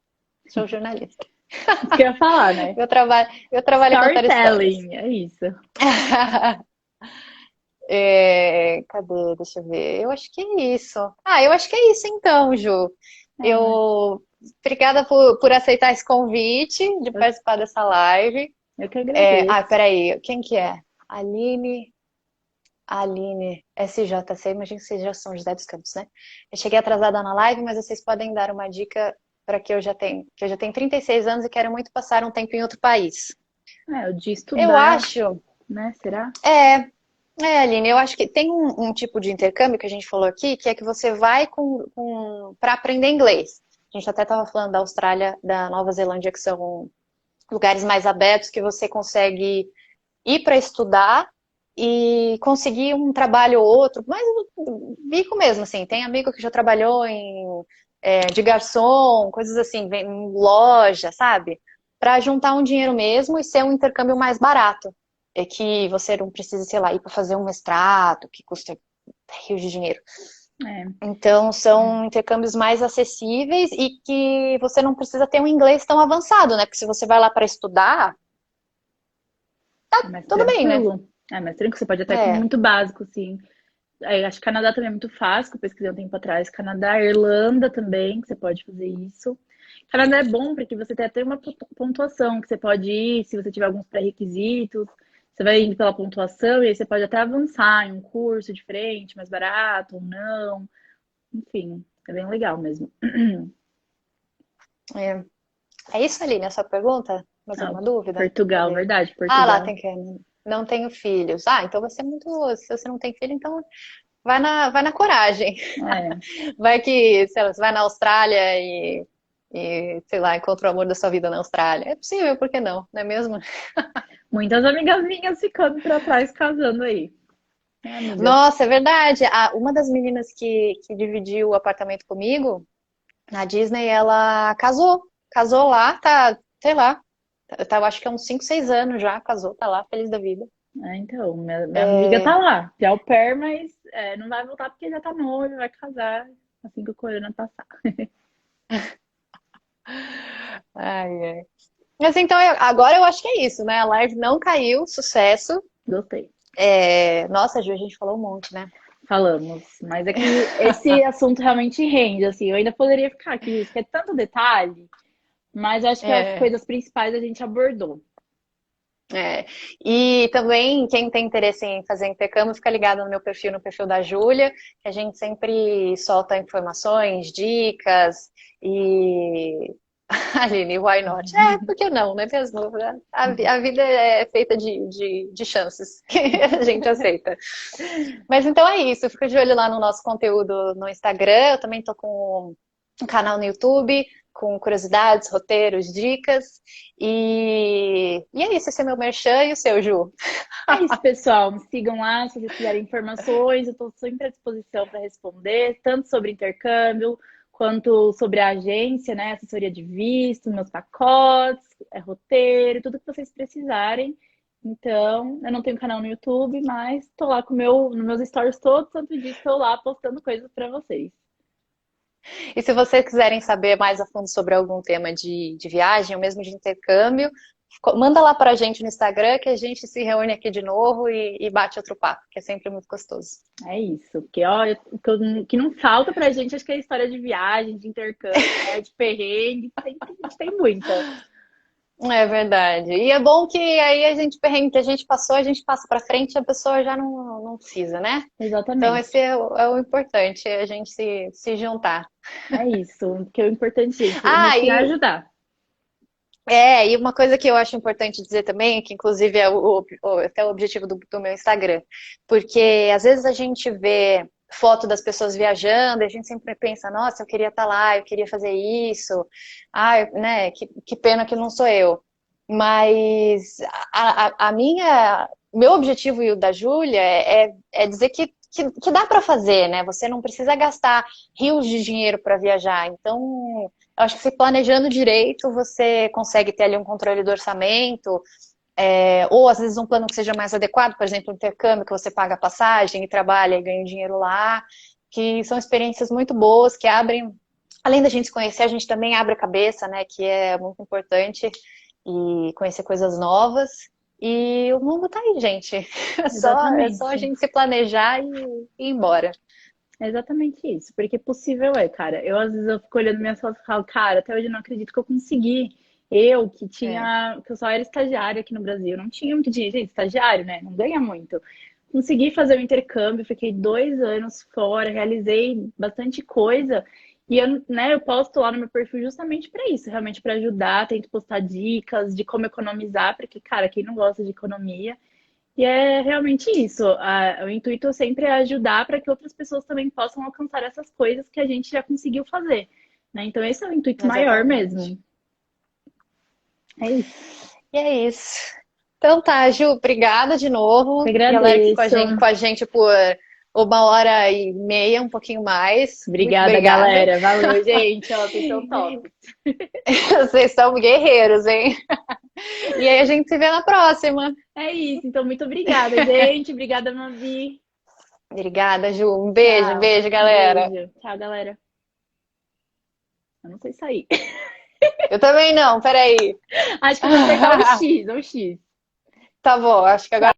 Sou jornalista. Isso que eu ia falar, né? Meu trabalho é contar histórias. Storytelling, é isso. Cadê? Deixa eu ver. Eu acho que é isso. Eu acho que é isso então, Ju. É, Obrigada por aceitar esse convite de eu, participar dessa live. eu que agradeço. Peraí. Quem que é? Aline SJC, imagino que vocês já são José dos Campos, né? Eu cheguei atrasada na live, mas vocês podem dar uma dica para que eu já tenho 36 anos e quero muito passar um tempo em outro país. É, o de Eu estudar, acho, né? Será? é, Aline, eu acho que tem um tipo de intercâmbio que a gente falou aqui, que é que você vai para aprender inglês. A gente até estava falando da Austrália, da Nova Zelândia, que são lugares mais abertos que você consegue ir para estudar e conseguir um trabalho ou outro, mas bico mesmo, assim. Tem amigo que já trabalhou de garçom, coisas assim, em loja, sabe? Para juntar um dinheiro mesmo e ser um intercâmbio mais barato. É que você não precisa, sei lá, ir para fazer um mestrado, que custa rios de dinheiro. É, Então, são intercâmbios mais acessíveis e que você não precisa ter um inglês tão avançado, né? Porque se você vai lá para estudar, é mais tudo bem, né? tranquilo. É mais tranquilo, você pode até com É, muito básico, sim. É, acho que Canadá também é muito fácil, que eu pesquisei um tempo atrás. Canadá, Irlanda também, que você pode fazer isso. Canadá é bom porque você tem até uma pontuação que você pode ir, se você tiver alguns pré-requisitos, você vai indo pela pontuação e aí você pode até avançar em um curso diferente, mais barato ou não. Enfim, é bem legal mesmo. é. É isso, Aline, a sua pergunta? Mais Ah, alguma dúvida? Portugal, Cadê? verdade, Lá Portugal. tem que. Não tenho filhos. Então você é muito. Se você não tem filho, então vai na coragem. É, Vai que, sei lá, você vai na Austrália sei lá, encontra o amor da sua vida na Austrália. É possível, por que não? Não é mesmo? muitas amigas minhas ficando pra trás casando aí. É, amiga. Nossa, é verdade. Uma das meninas que dividiu o apartamento comigo, na Disney, ela casou. Casou lá, tá, sei lá, eu acho que há uns 5, 6 anos já, casou, tá lá, feliz da vida. É, então, minha amiga tá lá, de au pair, mas não vai voltar porque já tá noiva, vai casar assim que o corona passar. Ai, ai. Mas então, agora eu acho que é isso, né? A live não caiu, sucesso. Gostei. Nossa, Ju, a gente falou um monte, né? Falamos, mas é que esse assunto realmente rende, assim, eu ainda poderia ficar aqui, isso que é tanto detalhe, mas eu acho que as É, coisas principais a gente abordou. é. E também, quem tem interesse em fazer intercâmbio, fica ligado no meu perfil, no perfil da Júlia, que a gente sempre solta informações, dicas e. Aline, why not? Por que não, não é mesmo? A vida é feita de chances que a gente aceita. Mas então é isso, fica de olho lá no nosso conteúdo no Instagram. Eu também tô com um canal no YouTube, com curiosidades, roteiros, dicas. E é isso, esse é meu merchan e o seu, Ju. É isso, pessoal. Me sigam lá se vocês quiserem informações. Eu estou sempre à disposição para responder, tanto sobre intercâmbio, quanto sobre a agência, né? Assessoria de visto, meus pacotes, roteiro, tudo que vocês precisarem. Então, eu não tenho canal no YouTube, mas estou lá com nos meus stories todo santo dia, estou lá postando coisas para vocês. E se vocês quiserem saber mais a fundo sobre algum tema de viagem, ou mesmo de intercâmbio, manda lá pra gente no Instagram que a gente se reúne aqui de novo e bate outro papo, que é sempre muito gostoso. É isso, porque olha, o que não falta pra gente, acho que é a história de viagem, de intercâmbio, né, de perrengue, tem muita. É verdade. E é bom que aí a gente, perrengue que a gente passou, a gente passa pra frente e a pessoa já não precisa, né? Então esse Exatamente. é o importante, é a gente se juntar. É isso, porque o importante, gente, no Ah, fim é e, ajudar. e uma coisa que eu acho importante dizer também, que inclusive é até o objetivo do meu Instagram, porque às vezes a gente vê foto das pessoas viajando e a gente sempre pensa, nossa, eu queria estar lá, eu queria fazer isso, né, que pena que não sou eu. Mas meu objetivo e o da Júlia é dizer que dá para fazer, né? Você não precisa gastar rios de dinheiro para viajar. Então, eu acho que se planejando direito, você consegue ter ali um controle do orçamento, ou às vezes um plano que seja mais adequado, por exemplo, um intercâmbio que você paga a passagem e trabalha e ganha dinheiro lá. que são experiências muito boas, que abrem, além da gente se conhecer, a gente também abre a cabeça, né, que é muito importante, e conhecer coisas novas. E o mundo tá aí, gente. É só a Exatamente. gente se planejar e ir embora. É exatamente isso. Porque possível é, cara. Eu, às vezes, eu fico olhando minhas fotos e falo, cara, até hoje eu não acredito que eu consegui. Eu, É, que eu só era estagiária aqui no Brasil, não tinha muito dinheiro. Gente, estagiário, né? Não ganha muito. Consegui fazer o intercâmbio, fiquei 2 anos fora, realizei bastante coisa. E eu, né, eu posto lá no meu perfil justamente para isso, realmente para ajudar, tento postar dicas de como economizar, porque, cara, quem não gosta de economia? E é realmente isso. O intuito sempre é ajudar para que outras pessoas também possam alcançar essas coisas que a gente já conseguiu fazer, né? Então esse é o intuito maior exatamente. mesmo. É isso. E é isso. Então tá, Ju, obrigada de Eu novo. Galera que ficou agradeço. com a gente por 1 hora e meia, um pouquinho mais. Muito Obrigada, obrigada. galera. Valeu, gente. Ó, vocês são top. Vocês são guerreiros, hein? E aí a gente se vê na próxima. É isso. Então, muito obrigada, gente. Obrigada, Mavi. Obrigada, Ju. Um Tchau. beijo, galera. Beijo. Tchau, galera. Eu não sei sair. Eu também não, peraí. Acho que eu vou apertar o X, o X. Tá bom, acho que agora.